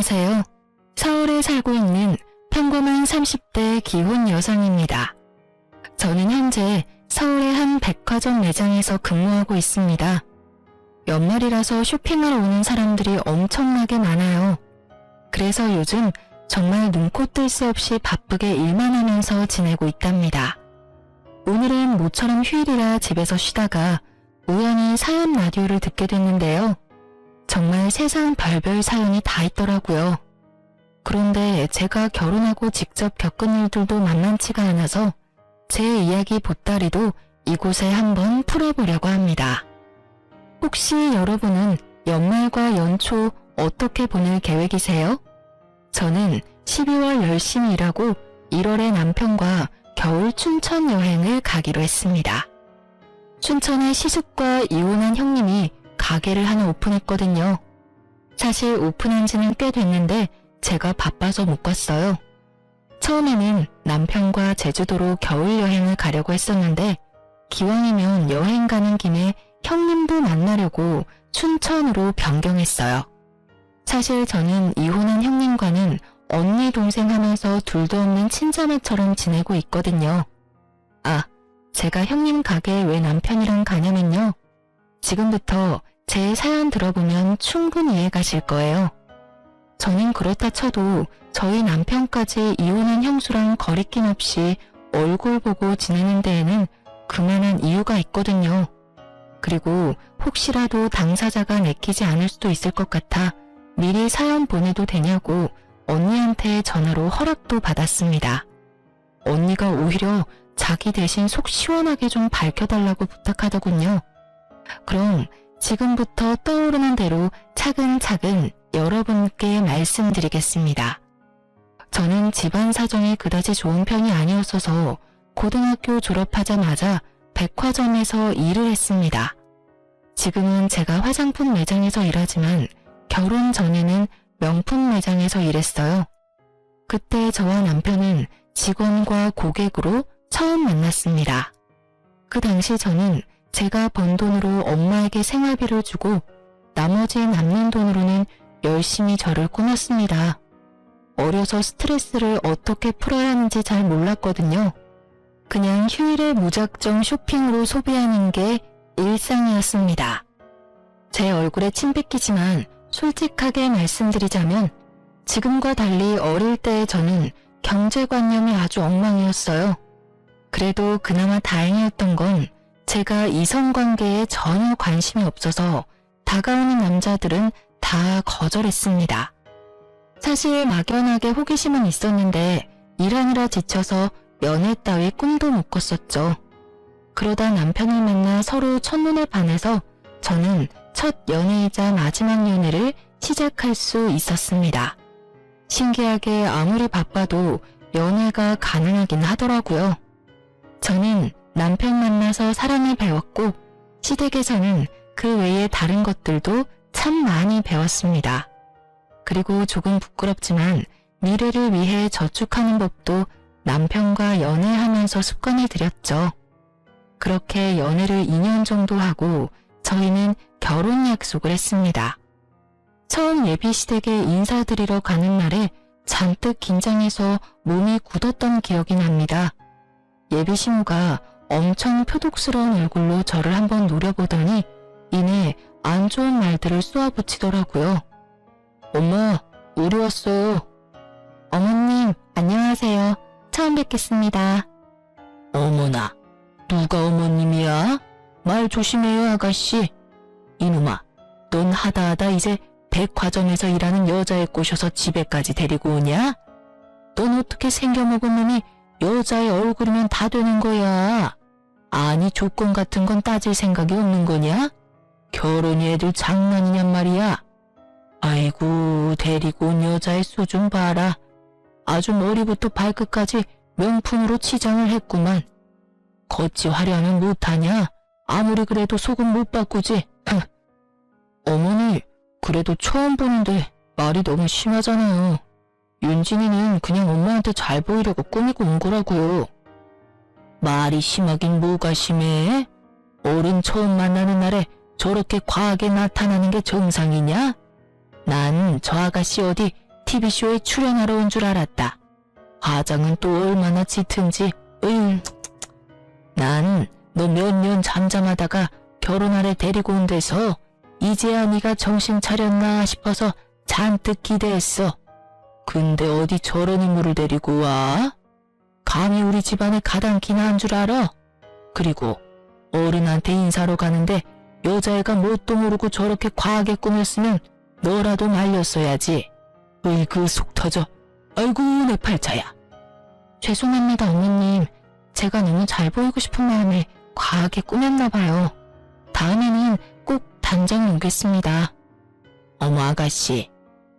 안녕하세요. 서울에 살고 있는 평범한 30대 기혼 여성입니다. 저는 현재 서울의 한 백화점 매장에서 근무하고 있습니다. 연말이라서 쇼핑하러 오는 사람들이 엄청나게 많아요. 그래서 요즘 정말 눈코 뜰 새 없이 바쁘게 일만 하면서 지내고 있답니다. 오늘은 모처럼 휴일이라 집에서 쉬다가 우연히 사연 라디오를 듣게 됐는데요. 정말 세상 별별 사연이 다 있더라고요. 그런데 제가 결혼하고 직접 겪은 일들도 만만치가 않아서 제 이야기 보따리도 이곳에 한번 풀어보려고 합니다. 혹시 여러분은 연말과 연초 어떻게 보낼 계획이세요? 저는 12월 열심히 일하고 1월에 남편과 겨울 춘천 여행을 가기로 했습니다. 춘천에 시숙과 이혼한 형님이 가게를 하나 오픈했거든요. 사실 오픈한 지는 꽤 됐는데 제가 바빠서 못 갔어요. 처음에는 남편과 제주도로 겨울 여행을 가려고 했었는데 기왕이면 여행 가는 김에 형님도 만나려고 춘천으로 변경했어요. 사실 저는 이혼한 형님과는 언니 동생 하면서 둘도 없는 친자매처럼 지내고 있거든요. 아, 제가 형님 가게에 왜 남편이랑 가냐면요. 지금부터 제 사연 들어보면 충분히 이해 가실 거예요. 저는 그렇다 쳐도 저희 남편까지 이혼한 형수랑 거리낌 없이 얼굴 보고 지내는 데에는 그만한 이유가 있거든요. 그리고 혹시라도 당사자가 내키지 않을 수도 있을 것 같아 미리 사연 보내도 되냐고 언니한테 전화로 허락도 받았습니다. 언니가 오히려 자기 대신 속 시원하게 좀 밝혀달라고 부탁하더군요. 그럼 지금부터 떠오르는 대로 차근차근 여러분께 말씀드리겠습니다. 저는 집안 사정이 그다지 좋은 편이 아니었어서 고등학교 졸업하자마자 백화점에서 일을 했습니다. 지금은 제가 화장품 매장에서 일하지만 결혼 전에는 명품 매장에서 일했어요. 그때 저와 남편은 직원과 고객으로 처음 만났습니다. 그 당시 저는 제가 번 돈으로 엄마에게 생활비를 주고 나머지 남는 돈으로는 열심히 저를 꾸몄습니다. 어려서 스트레스를 어떻게 풀어야 하는지 잘 몰랐거든요. 그냥 휴일에 무작정 쇼핑으로 소비하는 게 일상이었습니다. 제 얼굴에 침 뱉기지만 솔직하게 말씀드리자면 지금과 달리 어릴 때의 저는 경제관념이 아주 엉망이었어요. 그래도 그나마 다행이었던 건 제가 이성관계에 전혀 관심이 없어서 다가오는 남자들은 다 거절했습니다. 사실 막연하게 호기심은 있었는데 일하느라 지쳐서 연애 따위 꿈도 못 꿨었죠. 그러다 남편을 만나 서로 첫눈에 반해서 저는 첫 연애이자 마지막 연애를 시작할 수 있었습니다. 신기하게 아무리 바빠도 연애가 가능하긴 하더라고요. 저는 남편 만나서 사랑을 배웠고 시댁에서는 그 외에 다른 것들도 참 많이 배웠습니다. 그리고 조금 부끄럽지만 미래를 위해 저축하는 법도 남편과 연애하면서 습관을 들였죠. 그렇게 연애를 2년 정도 하고 저희는 결혼 약속을 했습니다. 처음 예비시댁에 인사드리러 가는 날에 잔뜩 긴장해서 몸이 굳었던 기억이 납니다. 예비신우가 엄청 표독스러운 얼굴로 저를 한번 노려보더니 이내 안 좋은 말들을 쏘아붙이더라고요. 엄마, 우리 왔어요. 어머님, 안녕하세요. 처음 뵙겠습니다. 어머나, 누가 어머님이야? 말 조심해요, 아가씨. 이놈아, 넌 하다하다 이제 백화점에서 일하는 여자애 꼬셔서 집에까지 데리고 오냐? 넌 어떻게 생겨먹은 놈이 여자의 얼굴이면 다 되는 거야? 아니 조건 같은 건 따질 생각이 없는 거냐? 결혼이 애들 장난이냔 말이야. 아이고 데리고 온 여자의 수준 봐라. 아주 머리부터 발끝까지 명품으로 치장을 했구만. 겉이 화려하면 못하냐? 아무리 그래도 속은 못 바꾸지. 어머니, 그래도 처음 보는데 말이 너무 심하잖아요. 윤진이는 그냥 엄마한테 잘 보이려고 꾸미고 온 거라고요. 말이 심하긴 뭐가 심해? 어른 처음 만나는 날에 저렇게 과하게 나타나는 게 정상이냐? 난 저 아가씨 어디 TV쇼에 출연하러 온 줄 알았다. 화장은 또 얼마나 짙은지. 난 너 몇 년 잠잠하다가 결혼하래 데리고 온 데서 이제야 네가 정신 차렸나 싶어서 잔뜩 기대했어. 근데 어디 저런 인물을 데리고 와? 감히 우리 집안에 가당키나 한 줄 알아? 그리고 어른한테 인사로 가는데 여자애가 뭣도 모르고 저렇게 과하게 꾸몄으면 너라도 말렸어야지. 으이그 속 터져. 아이고 내 팔자야. 죄송합니다 어머님. 제가 너무 잘 보이고 싶은 마음에 과하게 꾸몄나 봐요. 다음에는 꼭 단정히 오겠습니다. 어머 아가씨,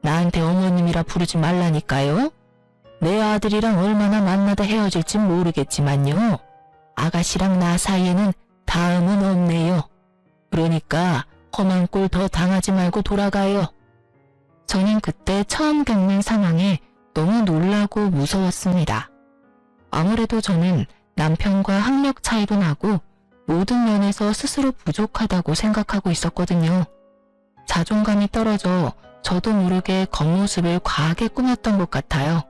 나한테 어머님이라 부르지 말라니까요. 내 아들이랑 얼마나 만나다 헤어질진 모르겠지만요. 아가씨랑 나 사이에는 다음은 없네요. 그러니까 험한 꼴 더 당하지 말고 돌아가요. 저는 그때 처음 겪는 상황에 너무 놀라고 무서웠습니다. 아무래도 저는 남편과 학력 차이도 나고 모든 면에서 스스로 부족하다고 생각하고 있었거든요. 자존감이 떨어져 저도 모르게 겉모습을 과하게 꾸몄던 것 같아요.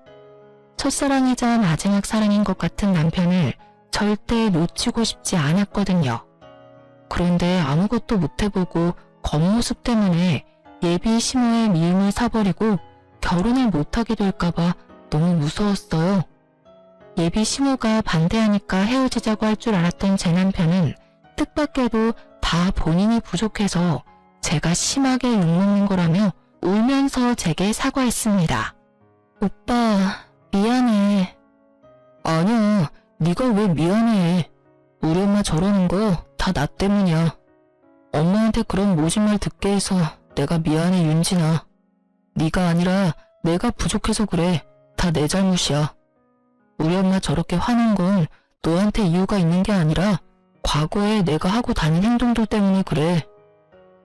첫사랑이자 마지막 사랑인 것 같은 남편을 절대 놓치고 싶지 않았거든요. 그런데 아무것도 못해보고 겉모습 때문에 예비 시모의 미움을 사버리고 결혼을 못하게 될까봐 너무 무서웠어요. 예비 시모가 반대하니까 헤어지자고 할 줄 알았던 제 남편은 뜻밖에도 다 본인이 부족해서 제가 심하게 욕먹는 거라며 울면서 제게 사과했습니다. 오빠, 미안해. 아니야, 네가 왜 미안해. 우리 엄마 저러는 거 다 나 때문이야. 엄마한테 그런 모진 말 듣게 해서 내가 미안해 윤진아. 네가 아니라 내가 부족해서 그래. 다 내 잘못이야. 우리 엄마 저렇게 화낸 건 너한테 이유가 있는 게 아니라 과거에 내가 하고 다닌 행동들 때문에 그래.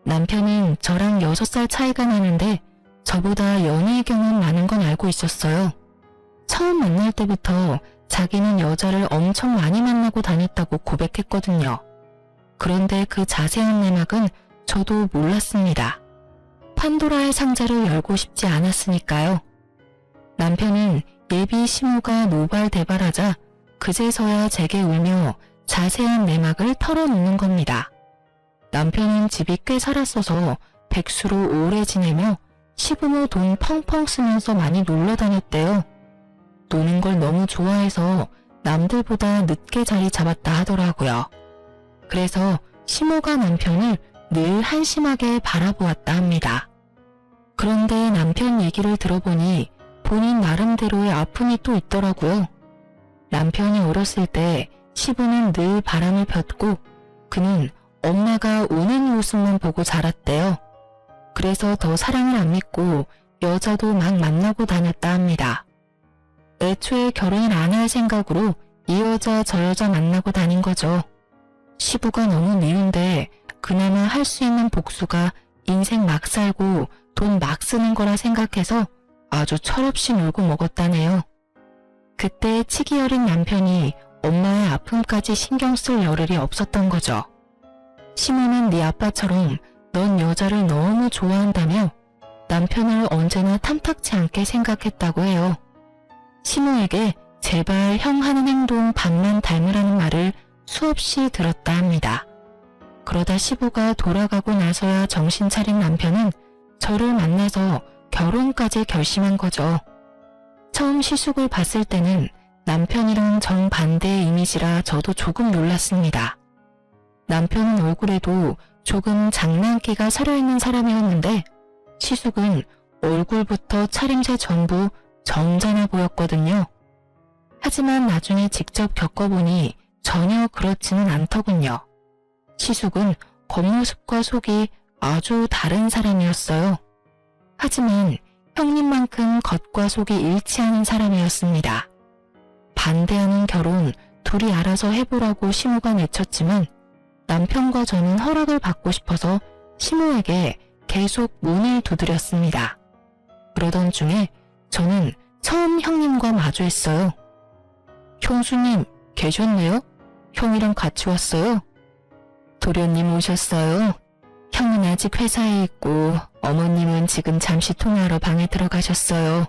남편은 저랑 6살 차이가 나는데 저보다 연애의 경험 많은 건 알고 있었어요. 처음 만날 때부터 자기는 여자를 엄청 많이 만나고 다녔다고 고백했거든요. 그런데 그 자세한 내막은 저도 몰랐습니다. 판도라의 상자를 열고 싶지 않았으니까요. 남편은 예비 시모가 노발대발하자 그제서야 제게 울며 자세한 내막을 털어놓는 겁니다. 남편은 집이 꽤 살았어서 백수로 오래 지내며 시부모 돈 펑펑 쓰면서 많이 놀러 다녔대요. 노는 걸 너무 좋아해서 남들보다 늦게 자리 잡았다 하더라고요. 그래서 시모가 남편을 늘 한심하게 바라보았다 합니다. 그런데 남편 얘기를 들어보니 본인 나름대로의 아픔이 또 있더라고요. 남편이 어렸을 때 시부는 늘 바람을 폈고 그는 엄마가 우는 모습만 보고 자랐대요. 그래서 더 사랑을 안 믿고 여자도 막 만나고 다녔다 합니다. 애초에 결혼을 안 할 생각으로 이 여자 저 여자 만나고 다닌 거죠. 시부가 너무 미운데 그나마 할 수 있는 복수가 인생 막 살고 돈 막 쓰는 거라 생각해서 아주 철없이 놀고 먹었다네요. 그때 치기 어린 남편이 엄마의 아픔까지 신경 쓸 여를이 없었던 거죠. 시모는 네 아빠처럼 넌 여자를 너무 좋아한다며 남편을 언제나 탐탁치 않게 생각했다고 해요. 시모에게 제발 형 하는 행동 반만 닮으라는 말을 수없이 들었다 합니다. 그러다 시부가 돌아가고 나서야 정신 차린 남편은 저를 만나서 결혼까지 결심한 거죠. 처음 시숙을 봤을 때는 남편이랑 정반대의 이미지라 저도 조금 놀랐습니다. 남편은 얼굴에도 조금 장난기가 서려있는 사람이었는데 시숙은 얼굴부터 차림새 전부 점잖아 보였거든요. 하지만 나중에 직접 겪어보니 전혀 그렇지는 않더군요. 시숙은 겉모습과 속이 아주 다른 사람이었어요. 하지만 형님만큼 겉과 속이 일치하는 사람이었습니다. 반대하는 결혼 둘이 알아서 해보라고 시모가 내쳤지만 남편과 저는 허락을 받고 싶어서 시모에게 계속 문을 두드렸습니다. 그러던 중에 저는 처음 형님과 마주했어요. 형수님 계셨네요? 형이랑 같이 왔어요? 도련님 오셨어요? 형은 아직 회사에 있고 어머님은 지금 잠시 통화하러 방에 들어가셨어요.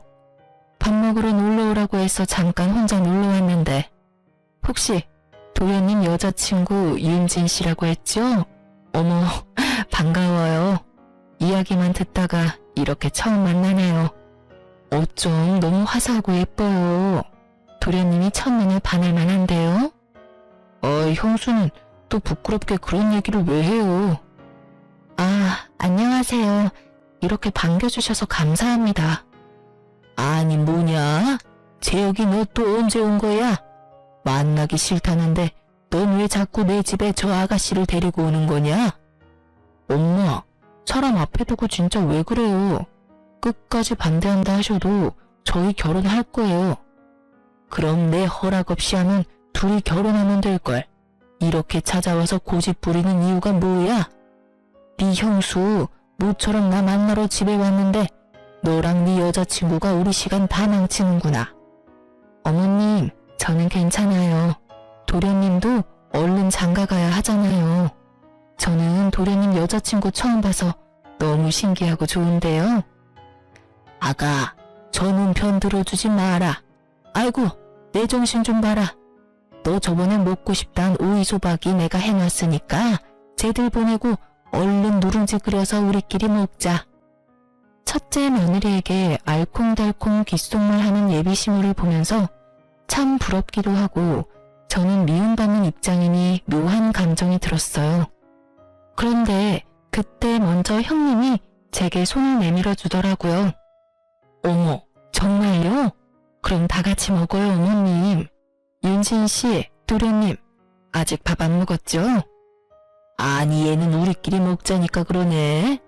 밥 먹으러 놀러 오라고 해서 잠깐 혼자 놀러 왔는데 혹시 도련님 여자친구 윤진 씨라고 했죠? 어머, 반가워요. 이야기만 듣다가 이렇게 처음 만나네요. 어쩜 너무 화사하고 예뻐요. 도련님이 첫눈에 반할 만한데요? 형수는 또 부끄럽게 그런 얘기를 왜 해요? 아, 안녕하세요. 이렇게 반겨주셔서 감사합니다. 아니 뭐냐? 재혁이 너 또 언제 온 거야? 만나기 싫다는데 넌 왜 자꾸 내 집에 저 아가씨를 데리고 오는 거냐? 엄마, 사람 앞에 두고 진짜 왜 그래요? 끝까지 반대한다 하셔도 저희 결혼할 거예요. 그럼 내 허락 없이 하면 둘이 결혼하면 될걸. 이렇게 찾아와서 고집 부리는 이유가 뭐야? 네 형수 모처럼 나 만나러 집에 왔는데 너랑 네 여자친구가 우리 시간 다 망치는구나. 어머님, 저는 괜찮아요. 도련님도 얼른 장가가야 하잖아요. 저는 도련님 여자친구 처음 봐서 너무 신기하고 좋은데요. 아가, 저는 편 들어주지 마라. 아이고, 내 정신 좀 봐라. 너 저번에 먹고 싶단 오이소박이 내가 해놨으니까 쟤들 보내고 얼른 누룽지 끓여서 우리끼리 먹자. 첫째 며느리에게 알콩달콩 귓속말하는 예비시무를 보면서 참 부럽기도 하고 저는 미움받는 입장이니 묘한 감정이 들었어요. 그런데 그때 먼저 형님이 제게 손을 내밀어 주더라고요. 어머, 정말요? 그럼 다 같이 먹어요, 어머님. 윤진 씨, 도련님, 아직 밥 안 먹었죠? 아니, 얘는 우리끼리 먹자니까 그러네.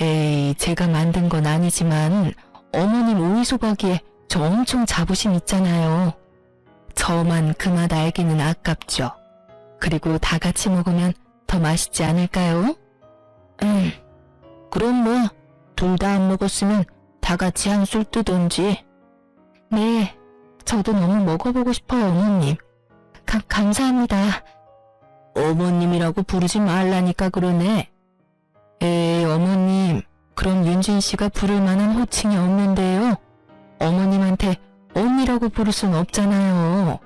에이, 제가 만든 건 아니지만 어머님 오이소박이에 저 엄청 자부심 있잖아요. 저만 그 맛 알기는 아깝죠. 그리고 다 같이 먹으면 더 맛있지 않을까요? 그럼 뭐 둘 다 안 먹었으면 다 같이 한 술 뜨던지. 네, 저도 너무 먹어보고 싶어요, 어머님. 감사합니다. 어머님이라고 부르지 말라니까 그러네. 에이, 어머님, 그럼 윤진 씨가 부를 만한 호칭이 없는데요. 어머님한테 언니라고 부를 순 없잖아요.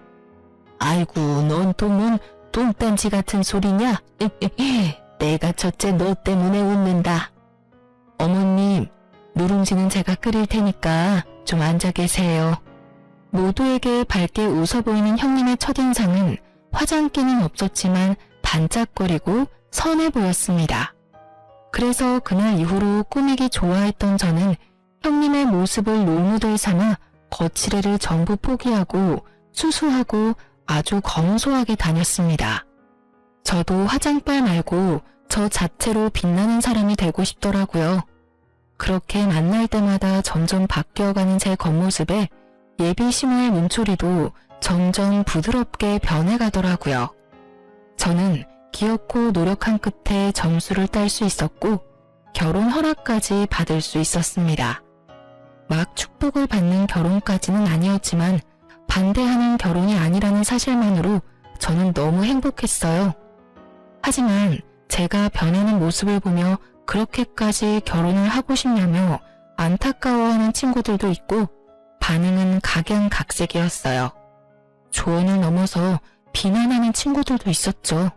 아이고, 넌 또 뭔 똥딴지 같은 소리냐? 내가 첫째 너 때문에 웃는다. 어머님, 누룽지는 제가 끓일 테니까 좀 앉아 계세요. 모두에게 밝게 웃어 보이는 형님의 첫인상은 화장기는 없었지만 반짝거리고 선해 보였습니다. 그래서 그날 이후로 꾸미기 좋아했던 저는 형님의 모습을 롤모델 삼아 거칠애를 전부 포기하고 수수하고 아주 검소하게 다녔습니다. 저도 화장빨 말고 저 자체로 빛나는 사람이 되고 싶더라고요. 그렇게 만날 때마다 점점 바뀌어가는 제 겉모습에 예비 시모의 문초리도 점점 부드럽게 변해가더라고요. 저는 귀엽고 노력한 끝에 점수를 딸 수 있었고 결혼 허락까지 받을 수 있었습니다. 막 축복을 받는 결혼까지는 아니었지만 반대하는 결혼이 아니라는 사실만으로 저는 너무 행복했어요. 하지만 제가 변하는 모습을 보며 그렇게까지 결혼을 하고 싶냐며 안타까워하는 친구들도 있고 반응은 각양각색이었어요. 조언을 넘어서 비난하는 친구들도 있었죠.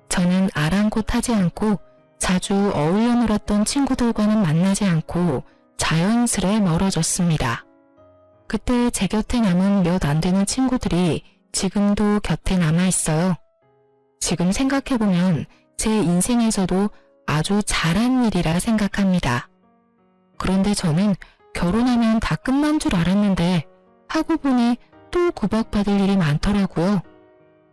저는 아랑곳하지 않고 자주 어울려 놀았던 친구들과는 만나지 않고 자연스레 멀어졌습니다. 그때 제 곁에 남은 몇 안 되는 친구들이 지금도 곁에 남아 있어요. 지금 생각해보면 제 인생에서도 아주 잘한 일이라 생각합니다. 그런데 저는 결혼하면 다 끝난 줄 알았는데 하고 보니 또 구박받을 일이 많더라고요.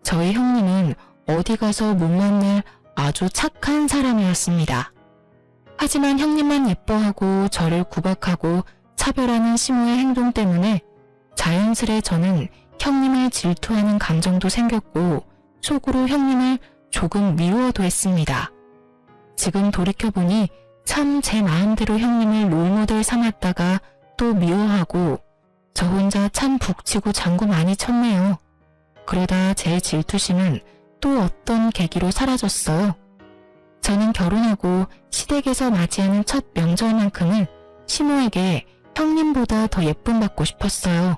저희 형님은 어디 가서 못 만날 아주 착한 사람이었습니다. 하지만 형님만 예뻐하고 저를 구박하고 차별하는 시모의 행동 때문에 자연스레 저는 형님을 질투하는 감정도 생겼고 속으로 형님을 조금 미워도 했습니다. 지금 돌이켜보니 참 제 마음대로 형님을 롤모델 삼았다가 또 미워하고 저 혼자 참 북치고 장구 많이 쳤네요. 그러다 제 질투심은 또 어떤 계기로 사라졌어요. 저는 결혼하고 시댁에서 맞이하는 첫 명절만큼은 시모에게 형님보다 더 예쁨 받고 싶었어요.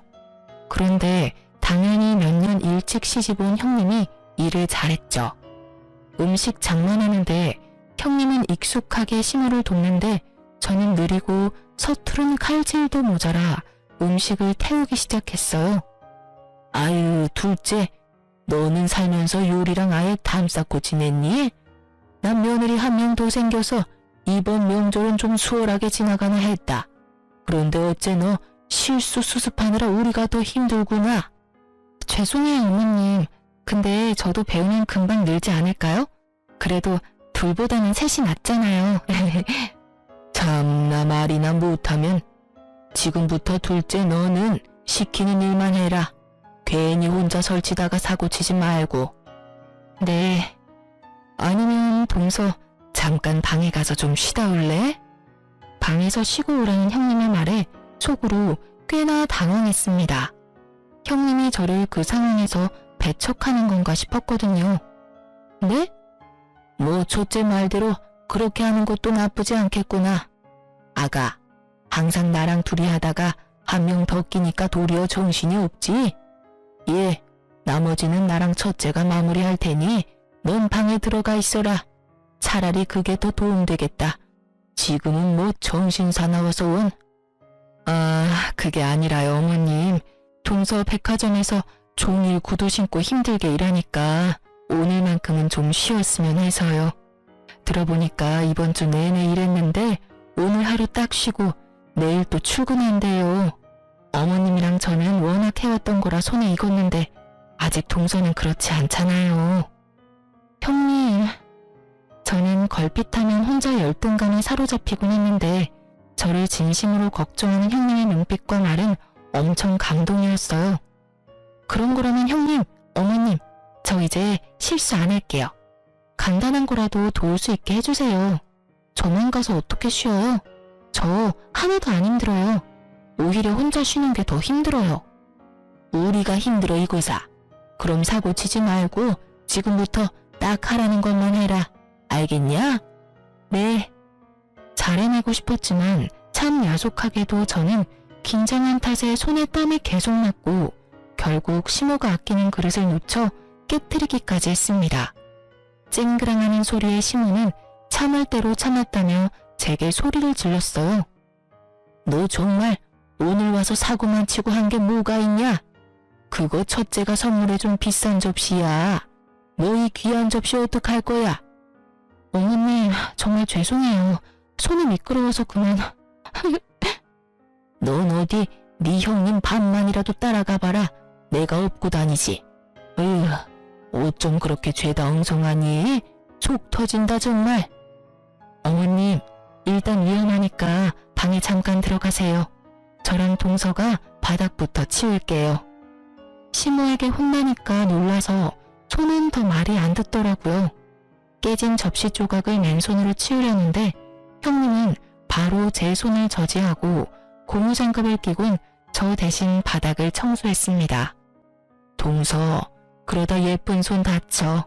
그런데 당연히 몇 년 일찍 시집 온 형님이 일을 잘했죠. 음식 장만하는데 형님은 익숙하게 시모를 돕는데 저는 느리고 서투른 칼질도 모자라 음식을 태우기 시작했어요. 아유, 둘째, 너는 살면서 요리랑 아예 담쌓고 지냈니? 난 며느리 한 명 더 생겨서 이번 명절은 좀 수월하게 지나가나 했다. 그런데 어째 너 실수 수습하느라 우리가 더 힘들구나. 죄송해요, 어머님. 근데 저도 배우면 금방 늘지 않을까요? 그래도 둘보다는 셋이 낫잖아요. 참나 말이나 못하면. 지금부터 둘째 너는 시키는 일만 해라. 괜히 혼자 설치다가 사고치지 말고. 네. 아니면 동서 잠깐 방에 가서 좀 쉬다 올래? 방에서 쉬고 오라는 형님의 말에 속으로 꽤나 당황했습니다. 형님이 저를 그 상황에서 배척하는 건가 싶었거든요. 네? 뭐 첫째 말대로 그렇게 하는 것도 나쁘지 않겠구나. 아가, 항상 나랑 둘이 하다가 한 명 더 끼니까 도리어 정신이 없지? 예, 나머지는 나랑 첫째가 마무리할 테니 넌 방에 들어가 있어라. 차라리 그게 더 도움되겠다. 지금은 뭐 정신 사나워서 온? 아, 그게 아니라요, 어머님. 동서 백화점에서 종일 구두 신고 힘들게 일하니까 오늘만큼은 좀 쉬었으면 해서요. 들어보니까 이번 주 내내 일했는데 오늘 하루 딱 쉬고 내일 또 출근한대요. 어머님이랑 저는 워낙 해왔던 거라 손에 익었는데 아직 동서는 그렇지 않잖아요. 형님, 저는 걸핏하면 혼자 열등감에 사로잡히곤 했는데 저를 진심으로 걱정하는 형님의 눈빛과 말은 엄청 감동이었어요. 그런 거라면 형님, 어머님, 저 이제 실수 안 할게요. 간단한 거라도 도울 수 있게 해주세요. 저만 가서 어떻게 쉬어요? 저 하나도 안 힘들어요. 오히려 혼자 쉬는 게 더 힘들어요. 우리가 힘들어 이거사. 그럼 사고 치지 말고 지금부터 딱 하라는 것만 해라. 알겠냐? 네. 잘해내고 싶었지만 참 야속하게도 저는 긴장한 탓에 손에 땀이 계속 났고 결국 시모가 아끼는 그릇을 놓쳐 깨트리기까지 했습니다. 쨍그랑하는 소리에 시모는 참을 대로 참았다며 제게 소리를 질렀어요. 너 정말 오늘 와서 사고만 치고 한 게 뭐가 있냐? 그거 첫째가 선물해준 비싼 접시야. 너 이 귀한 접시 어떡할 거야? 어머님, 정말 죄송해요. 손이 미끄러워서 그만. 넌 어디 네 형님 반만이라도 따라가 봐라. 내가 업고 다니지. 옷 좀 그렇게 죄다 엉성하니? 속 터진다 정말. 어머님, 일단 위험하니까 방에 잠깐 들어가세요. 저랑 동서가 바닥부터 치울게요. 시모에게 혼나니까 놀라서 손은 더 말이 안 듣더라고요. 깨진 접시 조각을 맨손으로 치우려는데 형님은 바로 제 손을 저지하고 고무장갑을 끼곤 저 대신 바닥을 청소했습니다. 동서, 그러다 예쁜 손 다쳐.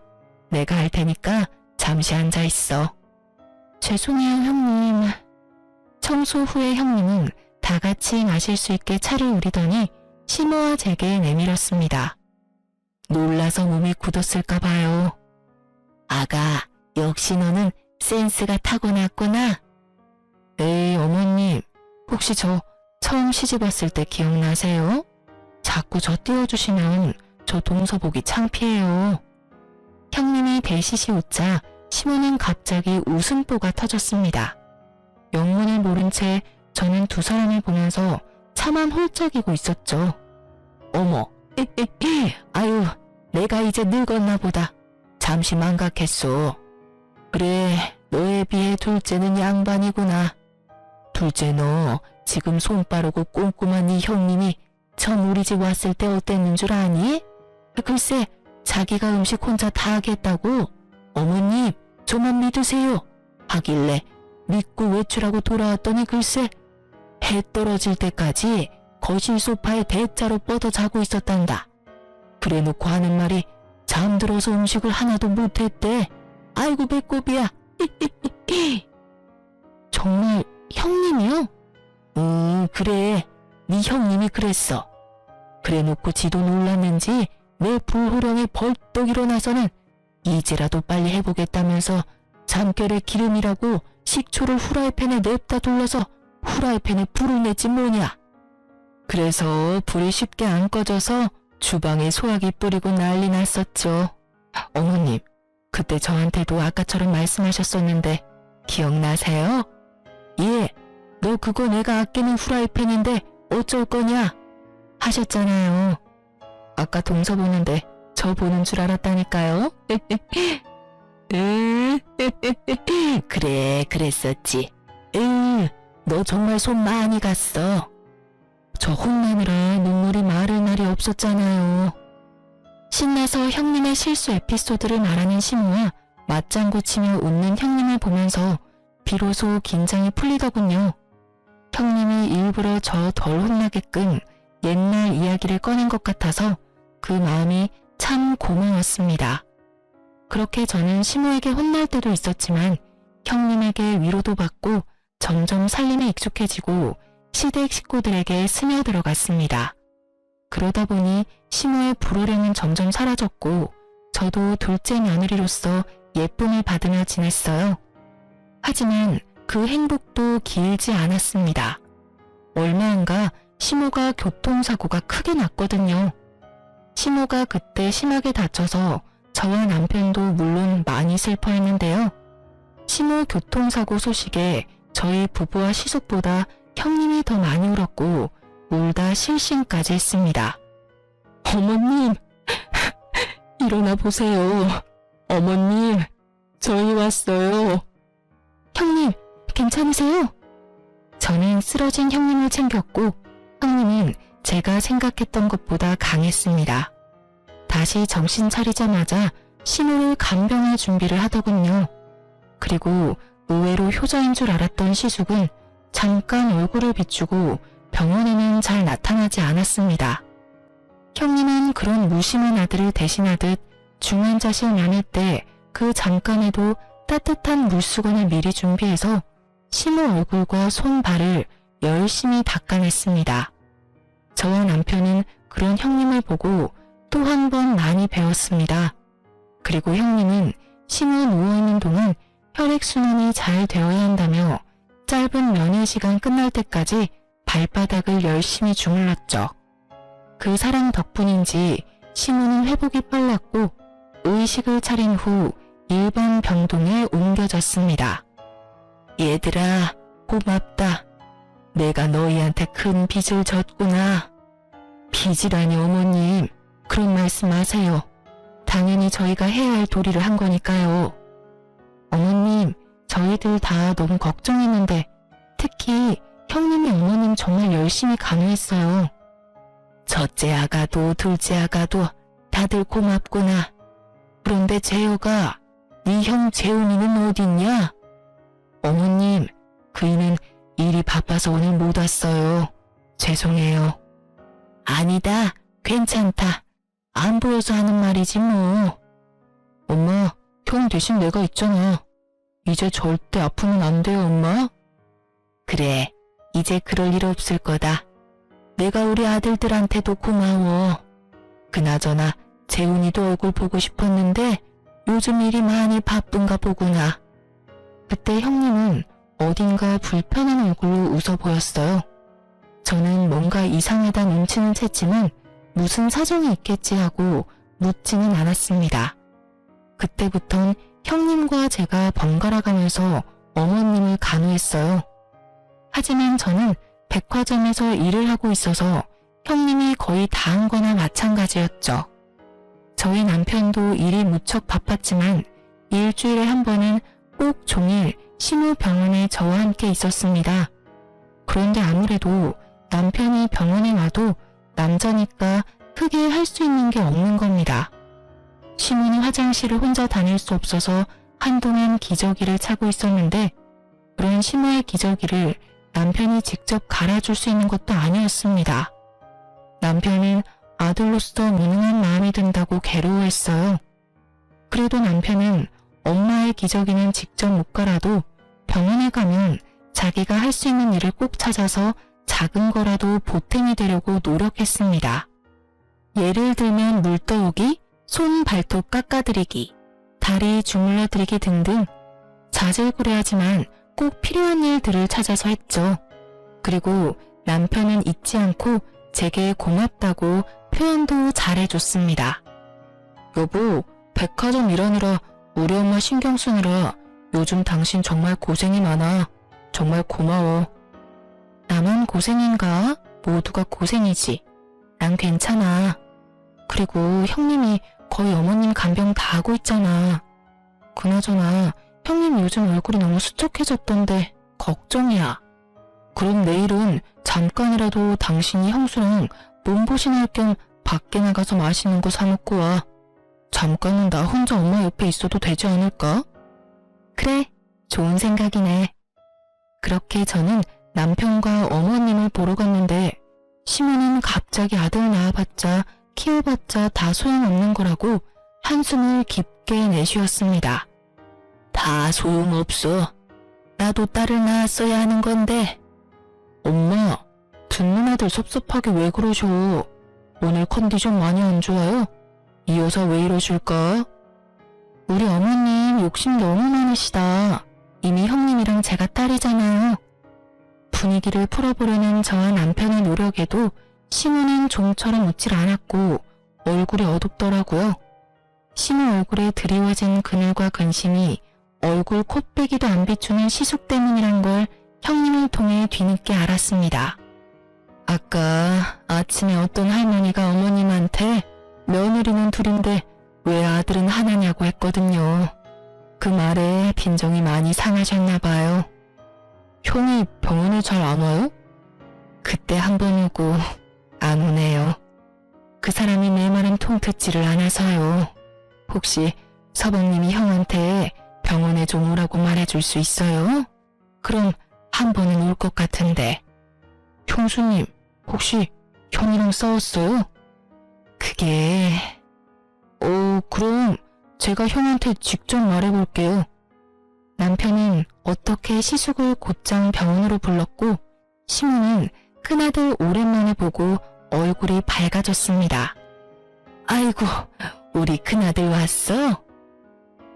내가 할 테니까 잠시 앉아 있어. 죄송해요, 형님. 청소 후에 형님은 다 같이 마실 수 있게 차를 우리더니 시모와 제게 내밀었습니다. 놀라서 몸이 굳었을까 봐요. 아가, 역시 너는 센스가 타고났구나. 에이, 어머님, 혹시 저 처음 시집 왔을 때 기억나세요? 자꾸 저 띄워주시면 저 동서 보기 창피해요. 형님이 배시시 웃자 시모는 갑자기 웃음보가 터졌습니다. 영문을 모른 채 저는 두 사람을 보면서 차만 홀짝이고 있었죠. 어머, 아유, 내가 이제 늙었나 보다. 잠시 망각했어. 그래, 너에 비해 둘째는 양반이구나. 둘째 너 지금 손 빠르고 꼼꼼한 이 형님이 처음 우리 집 왔을 때 어땠는 줄 아니? 글쎄, 자기가 음식 혼자 다 하겠다고. 어머님, 저만 믿으세요. 하길래 믿고 외출하고 돌아왔더니 글쎄, 해 떨어질 때까지 거실 소파에 대자로 뻗어 자고 있었단다. 그래놓고 하는 말이 잠들어서 음식을 하나도 못했대. 아이고 배꼽이야. 정말 형님이요? 그래. 네 형님이 그랬어. 그래놓고 지도 놀랐는지 내 불호령에 벌떡 일어나서는 이제라도 빨리 해보겠다면서 잠결에 기름이라고 식초를 후라이팬에 냅다 돌려서 후라이팬에 불을 냈지 뭐냐. 그래서 불이 쉽게 안 꺼져서 주방에 소화기 뿌리고 난리 났었죠. 어머님, 그때 저한테도 아까처럼 말씀하셨었는데 기억나세요? 예, 너 그거 내가 아끼는 후라이팬인데 어쩔 거냐? 하셨잖아요. 아까 동서 보는데 저 보는 줄 알았다니까요. 그래, 그랬었지. 너 정말 손 많이 갔어. 저 혼나느라 눈물이 마를 날이 없었잖아요. 신나서 형님의 실수 에피소드를 말하는 시모와 맞장구 치며 웃는 형님을 보면서 비로소 긴장이 풀리더군요. 형님이 일부러 저 덜 혼나게끔 옛날 이야기를 꺼낸 것 같아서 그 마음이 참 고마웠습니다. 그렇게 저는 시모에게 혼날 때도 있었지만 형님에게 위로도 받고 점점 살림에 익숙해지고 시댁 식구들에게 스며들어갔습니다. 그러다 보니 시모의 불호령은 점점 사라졌고 저도 둘째 며느리로서 예쁨을 받으며 지냈어요. 하지만 그 행복도 길지 않았습니다. 얼마 안가 시모가 교통사고가 크게 났거든요. 시모가 그때 심하게 다쳐서 저와 남편도 물론 많이 슬퍼했는데요. 시모 교통사고 소식에 저희 부부와 시숙보다 형님이 더 많이 울었고 울다 실신까지 했습니다. 어머님, 일어나 보세요. 어머님, 저희 왔어요. 형님, 괜찮으세요? 저는 쓰러진 형님을 챙겼고 형님은 제가 생각했던 것보다 강했습니다. 다시 정신 차리자마자 시모를 간병할 준비를 하더군요. 그리고 의외로 효자인 줄 알았던 시숙은 잠깐 얼굴을 비추고 병원에는 잘 나타나지 않았습니다. 형님은 그런 무심한 아들을 대신하듯 중환자실 면회 때 그 잠깐에도 따뜻한 물수건을 미리 준비해서 시모 얼굴과 손, 발을 열심히 닦아냈습니다. 저와 남편은 그런 형님을 보고 또 한 번 많이 배웠습니다. 그리고 형님은 시모 누워있는 동안 혈액순환이 잘 되어야 한다며 짧은 면회 시간 끝날 때까지 발바닥을 열심히 주물렀죠. 그 사랑 덕분인지 시모는 회복이 빨랐고 의식을 차린 후 일반 병동에 옮겨졌습니다. 얘들아, 고맙다. 내가 너희한테 큰 빚을 졌구나. 빚이라니 어머님, 그런 말씀 마세요. 당연히 저희가 해야 할 도리를 한 거니까요. 어머님, 저희들 다 너무 걱정했는데 특히 형님이 어머님 정말 열심히 간호했어요. 첫째 아가도 둘째 아가도 다들 고맙구나. 그런데 재호가, 네 형 재훈이는 어딨냐? 어머님, 그이는 일이 바빠서 오늘 못 왔어요. 죄송해요. 아니다, 괜찮다. 안 보여서 하는 말이지 뭐. 엄마, 형 대신 내가 있잖아. 이제 절대 아프면 안 돼요, 엄마. 그래, 이제 그럴 일 없을 거다. 내가 우리 아들들한테도 고마워. 그나저나 재훈이도 얼굴 보고 싶었는데 요즘 일이 많이 바쁜가 보구나. 그때 형님은 어딘가 불편한 얼굴로 웃어 보였어요. 저는 뭔가 이상하다 눈치는 챘지만 무슨 사정이 있겠지 하고 묻지는 않았습니다. 그때부턴 형님과 제가 번갈아 가면서 어머님을 간호했어요. 하지만 저는 백화점에서 일을 하고 있어서 형님이 거의 다 한 거나 마찬가지였죠. 저희 남편도 일이 무척 바빴지만 일주일에 한 번은 꼭 종일 시모 병원에 저와 함께 있었습니다. 그런데 아무래도 남편이 병원에 와도 남자니까 크게 할 수 있는 게 없는 겁니다. 시모는 화장실을 혼자 다닐 수 없어서 한동안 기저귀를 차고 있었는데 그런 시모의 기저귀를 남편이 직접 갈아줄 수 있는 것도 아니었습니다. 남편은 아들로서 무능한 마음이 든다고 괴로워했어요. 그래도 남편은 엄마의 기저귀는 직접 못 갈아도 병원에 가면 자기가 할 수 있는 일을 꼭 찾아서 작은 거라도 보탬이 되려고 노력했습니다. 예를 들면 물 떠오기, 손 발톱 깎아드리기, 다리 주물러드리기 등등 자질구레하지만 꼭 필요한 일들을 찾아서 했죠. 그리고 남편은 잊지 않고 제게 고맙다고 표현도 잘해줬습니다. 여보, 백화점 일하느라 우리 엄마 신경 쓰느라 요즘 당신 정말 고생이 많아. 정말 고마워. 나만 고생인가? 모두가 고생이지. 난 괜찮아. 그리고 형님이 거의 어머님 간병 다 하고 있잖아. 그나저나 형님 요즘 얼굴이 너무 수척해졌던데 걱정이야. 그럼 내일은 잠깐이라도 당신이 형수랑 몸보신할 겸 밖에 나가서 맛있는 거 사 먹고 와. 잠깐은 나 혼자 엄마 옆에 있어도 되지 않을까? 그래, 좋은 생각이네. 그렇게 저는 남편과 어머님을 보러 갔는데 시모는 갑자기 아들 낳아봤자 키워봤자 다 소용없는 거라고 한숨을 깊게 내쉬었습니다. 다 소용없어. 나도 딸을 낳았어야 하는 건데. 엄마, 듣는 아들 섭섭하게 왜 그러셔? 오늘 컨디션 많이 안 좋아요? 이 여자 왜 이러실까? 우리 어머님 욕심 너무 많으시다. 이미 형님이랑 제가 딸이잖아요. 분위기를 풀어보려는 저와 남편의 노력에도 시모는 좀처럼 웃질 않았고 얼굴이 어둡더라고요. 시모 얼굴에 드리워진 그늘과 근심이 얼굴 콧배기도 안 비추는 시숙 때문이란 걸 형님을 통해 뒤늦게 알았습니다. 아까 아침에 어떤 할머니가 어머님한테 며느리는 둘인데 왜 아들은 하나냐고 했거든요. 그 말에 빈정이 많이 상하셨나 봐요. 형이 병원에 잘 안 와요? 그때 한 번 오고 안 오네요. 그 사람이 내 말은 통듣지를 않아서요. 혹시 서방님이 형한테 병원에 좀 오라고 말해줄 수 있어요? 그럼 한 번은 올 것 같은데. 형수님, 혹시 형이랑 싸웠어요? 그게... 그럼 제가 형한테 직접 말해볼게요. 남편은 어떻게 시숙을 곧장 병원으로 불렀고 시모는 큰아들 오랜만에 보고 얼굴이 밝아졌습니다. 아이고, 우리 큰아들 왔어?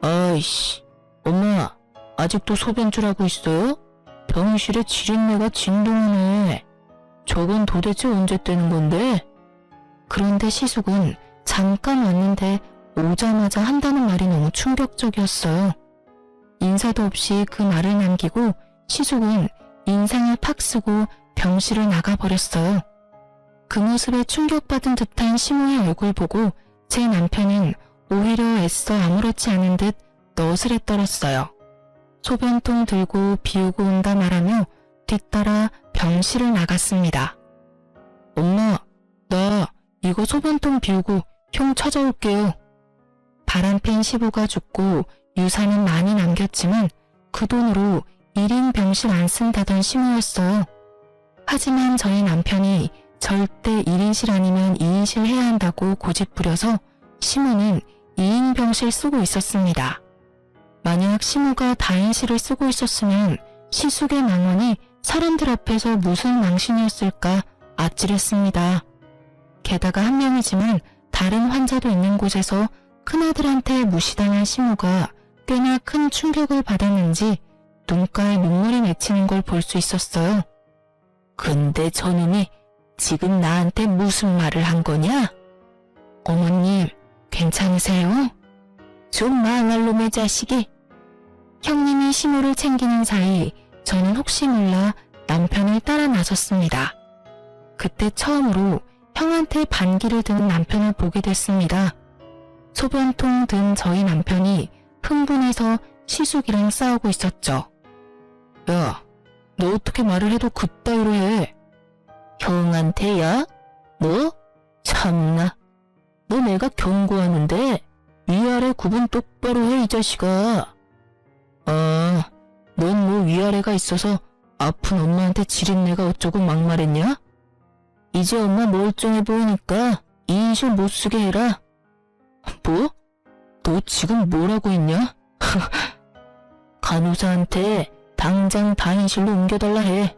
아이씨, 엄마, 아직도 소변줄하고 있어요? 병실에 지린내가 진동하네. 저건 도대체 언제 떼는 건데? 그런데 시숙은 잠깐 왔는데 오자마자 한다는 말이 너무 충격적이었어요. 인사도 없이 그 말을 남기고 시숙은 인상을 팍 쓰고 병실을 나가버렸어요. 그 모습에 충격받은 듯한 시모의 얼굴 보고 제 남편은 오히려 애써 아무렇지 않은 듯 너스레 떨었어요. 소변통 들고 비우고 온다 말하며 뒤따라 병실을 나갔습니다. 엄마, 나 이거 소변통 비우고 형 찾아올게요. 바람핀 시부가 죽고 유산은 많이 남겼지만 그 돈으로 1인 병실 안 쓴다던 시모였어요. 하지만 저희 남편이 절대 1인실 아니면 2인실 해야 한다고 고집부려서 시모는 2인 병실 쓰고 있었습니다. 만약 시모가 다인실을 쓰고 있었으면 시숙의 망언이 사람들 앞에서 무슨 망신이었을까 아찔했습니다. 게다가 한 명이지만 다른 환자도 있는 곳에서 큰아들한테 무시당한 시모가 꽤나 큰 충격을 받았는지 눈가에 눈물이 맺히는 걸 볼 수 있었어요. 근데 저놈이 지금 나한테 무슨 말을 한 거냐? 어머님, 괜찮으세요? 좀 망할 놈의 자식이. 형님이 시모를 챙기는 사이 저는 혹시 몰라 남편을 따라 나섰습니다. 그때 처음으로 형한테 반기를 든 남편을 보게 됐습니다. 소변통 든 저희 남편이 흥분해서 시숙이랑 싸우고 있었죠. 야, 너 어떻게 말을 해도 그따위로 해? 형한테야? 너? 참나. 너 내가 경고하는데 위아래 구분 똑바로 해, 이 자식아. 아, 넌 뭐 위아래가 있어서 아픈 엄마한테 지린내가 어쩌고 막말했냐? 이제 엄마 멀쩡해 보이니까 이인실 못 쓰게 해라. 뭐? 너 지금 뭐라고 했냐? 간호사한테 당장 다인실로 옮겨달라 해.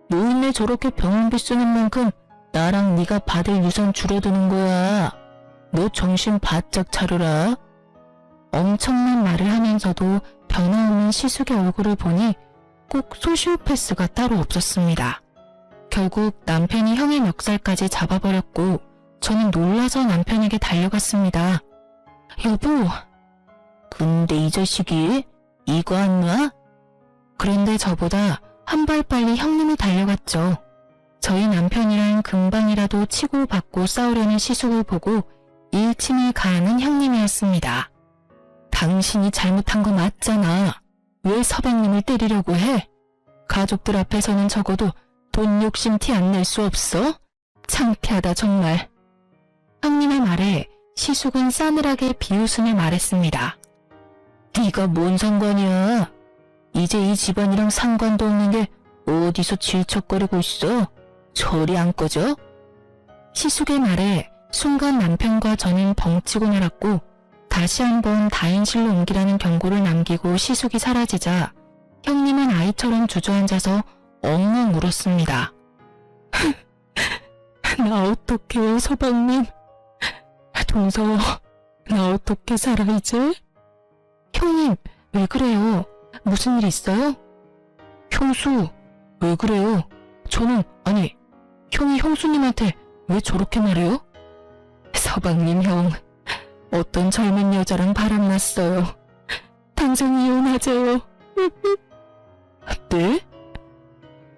노인네 저렇게 병원비 쓰는 만큼 나랑 네가 받을 유산 줄어드는 거야. 너 정신 바짝 차려라. 엄청난 말을 하면서도 변화없는 시숙의 얼굴을 보니 꼭 소시오패스가 따로 없었습니다. 결국 남편이 형의 멱살까지 잡아버렸고 저는 놀라서 남편에게 달려갔습니다. 여보, 근데 이 자식이 이거 안 놔? 그런데 저보다 한 발 빨리 형님이 달려갔죠. 저희 남편이랑 금방이라도 치고 받고 싸우려는 시숙을 보고 일침을 가하는 형님이었습니다. 당신이 잘못한 거 맞잖아. 왜 서방님을 때리려고 해? 가족들 앞에서는 적어도 돈 욕심 티 안 낼 수 없어? 창피하다 정말. 형님의 말에 시숙은 싸늘하게 비웃으며 말했습니다. 네가 뭔 상관이야? 이제 이 집안이랑 상관도 없는 게 어디서 질척거리고 있어? 저리 안 꺼져? 시숙의 말에 순간 남편과 저는 벙찌고 말았고 다시 한번 다인실로 옮기라는 경고를 남기고 시숙이 사라지자 형님은 아이처럼 주저앉아서 엉엉 울었습니다. 나 어떡해요 서방님. 동서 나 어떻게 살아 이제? 형님 왜 그래요? 무슨 일 있어요? 형수 왜 그래요? 저는 아니 형이 형수님한테 왜 저렇게 말해요? 서방님 형 어떤 젊은 여자랑 바람났어요. 당장 이혼하재요. 네?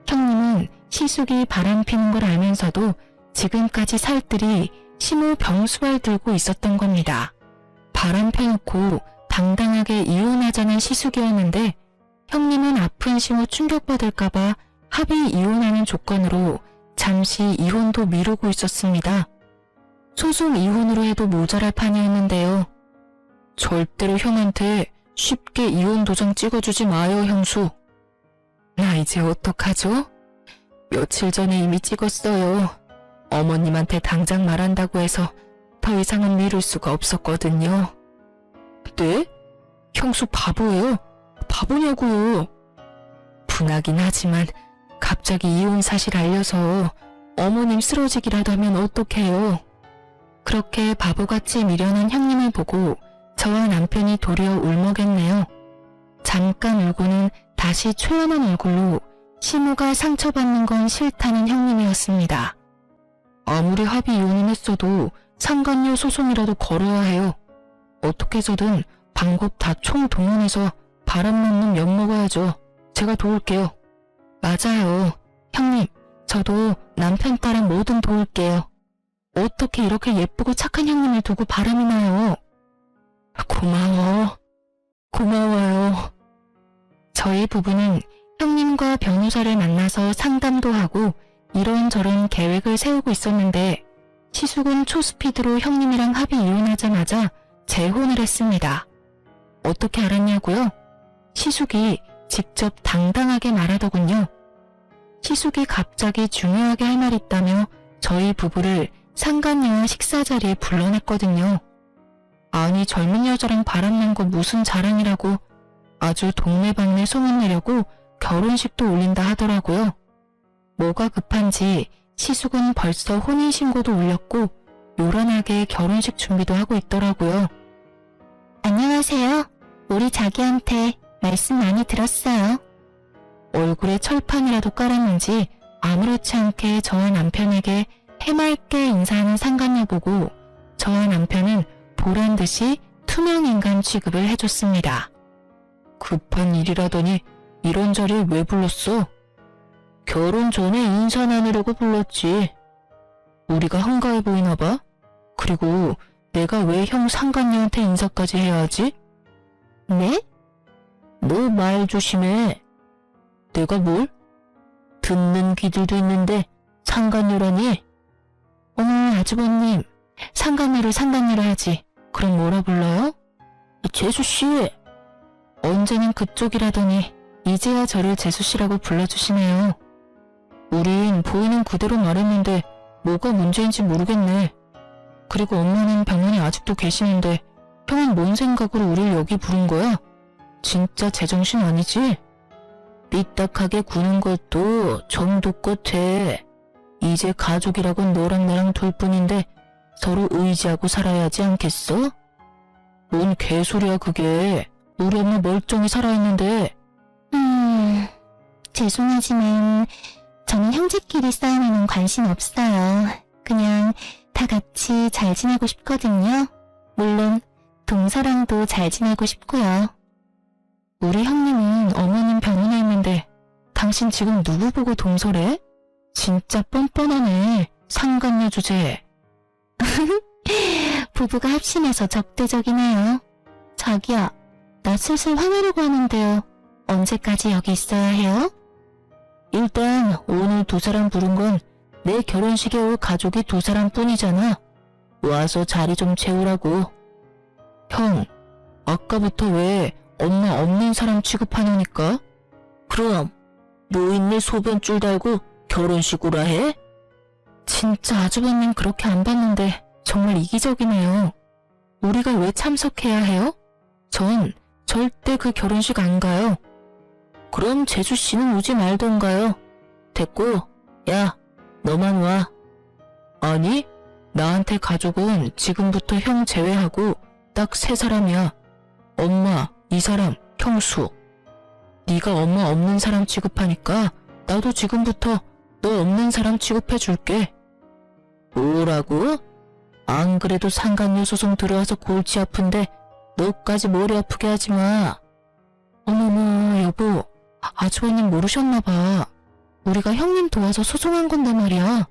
형님은 시숙이 바람피는 걸 알면서도 지금까지 살뜰히 심호 병수발 들고 있었던 겁니다. 바람 펴놓고 당당하게 이혼하자는 시숙이었는데 형님은 아픈 심호 충격받을까봐 합의 이혼하는 조건으로 잠시 이혼도 미루고 있었습니다. 소송 이혼으로 해도 모자랄 판이었는데요. 절대로 형한테 쉽게 이혼 도장 찍어주지 마요 형수. 나 이제 어떡하죠? 며칠 전에 이미 찍었어요. 어머님한테 당장 말한다고 해서 더 이상은 미룰 수가 없었거든요. 네? 형수 바보예요? 바보냐고요? 분하긴 하지만 갑자기 이혼 사실 알려서 어머님 쓰러지기라도 하면 어떡해요? 그렇게 바보같이 미련한 형님을 보고 저와 남편이 도리어 울먹였네요. 잠깐 울고는 다시 초연한 얼굴로 시모가 상처받는 건 싫다는 형님이었습니다. 아무리 합의 이혼을 했어도 상간녀 소송이라도 걸어야 해요. 어떻게 해서든 방법 다 총동원해서 바람난 놈 엿먹어야죠. 제가 도울게요. 맞아요. 형님, 저도 남편 딸은 뭐든 도울게요. 어떻게 이렇게 예쁘고 착한 형님을 두고 바람이 나요? 고마워요. 저희 부부는 형님과 변호사를 만나서 상담도 하고 이런저런 계획을 세우고 있었는데 시숙은 초스피드로 형님이랑 합의 이혼하자마자 재혼을 했습니다. 어떻게 알았냐고요? 시숙이 직접 당당하게 말하더군요. 시숙이 갑자기 중요하게 할 말 있다며 저희 부부를 상간녀와 식사 자리에 불러냈거든요. 아니 젊은 여자랑 바람난 거 무슨 자랑이라고 아주 동네방네 소문내려고 결혼식도 올린다 하더라고요. 뭐가 급한지 시숙은 벌써 혼인신고도 올렸고 요란하게 결혼식 준비도 하고 있더라고요. 안녕하세요. 우리 자기한테 말씀 많이 들었어요. 얼굴에 철판이라도 깔았는지 아무렇지 않게 저와 남편에게 해맑게 인사하는 상간녀 보고 저와 남편은 보란듯이 투명인간 취급을 해줬습니다. 급한 일이라더니 이런 자리에 왜 불렀어? 결혼 전에 인사 나누려고 불렀지. 우리가 한가해 보이나 봐? 그리고 내가 왜 형 상간녀한테 인사까지 해야 하지? 네? 너 말 조심해. 내가 뭘? 듣는 귀들도 있는데 상간녀라니? 어머 아주버님, 상간녀를 상간녀라 하지. 그럼 뭐라 불러요? 재수씨. 언제는 그쪽이라더니 이제야 저를 재수씨라고 불러주시네요. 우린 보이는 그대로 말했는데 뭐가 문제인지 모르겠네. 그리고 엄마는 병원에 아직도 계시는데 형은 뭔 생각으로 우릴 여기 부른 거야? 진짜 제정신 아니지? 삐딱하게 구는 것도 정도껏 해. 이제 가족이라곤 너랑 나랑 둘뿐인데 서로 의지하고 살아야지 않겠어? 뭔 개소리야 그게. 우리 엄마 멀쩡히 살아있는데. 죄송하지만 저는 형제끼리 싸움에는 관심 없어요. 그냥 다 같이 잘 지내고 싶거든요. 물론 동서랑도 잘 지내고 싶고요. 우리 형님은 어머님 병원에 있는데 당신 지금 누구 보고 동서래? 진짜 뻔뻔하네. 상간녀 주제. 부부가 합심해서 적대적이네요. 자기야, 나 슬슬 화내려고 하는데요. 언제까지 여기 있어야 해요? 일단 오늘 두 사람 부른 건 내 결혼식에 올 가족이 두 사람 뿐이잖아. 와서 자리 좀 채우라고. 형, 아까부터 왜 엄마 없는 사람 취급하냐니까? 그럼 노인네 소변줄 달고 결혼식 오라 해? 진짜 아주버님 그렇게 안 봤는데 정말 이기적이네요. 우리가 왜 참석해야 해요? 전 절대 그 결혼식 안 가요. 그럼 재주씨는 오지 말던가요. 됐고, 야, 너만 와. 아니, 나한테 가족은 지금부터 형 제외하고 딱 3사람이야. 엄마, 이 사람, 형수. 네가 엄마 없는 사람 취급하니까 나도 지금부터 너 없는 사람 취급해줄게. 뭐라고? 안 그래도 상간녀 소송 들어와서 골치 아픈데 너까지 머리 아프게 하지 마. 어머머, 여보, 아주버님 모르셨나봐. 우리가 형님 도와서 소송한 건데 말이야.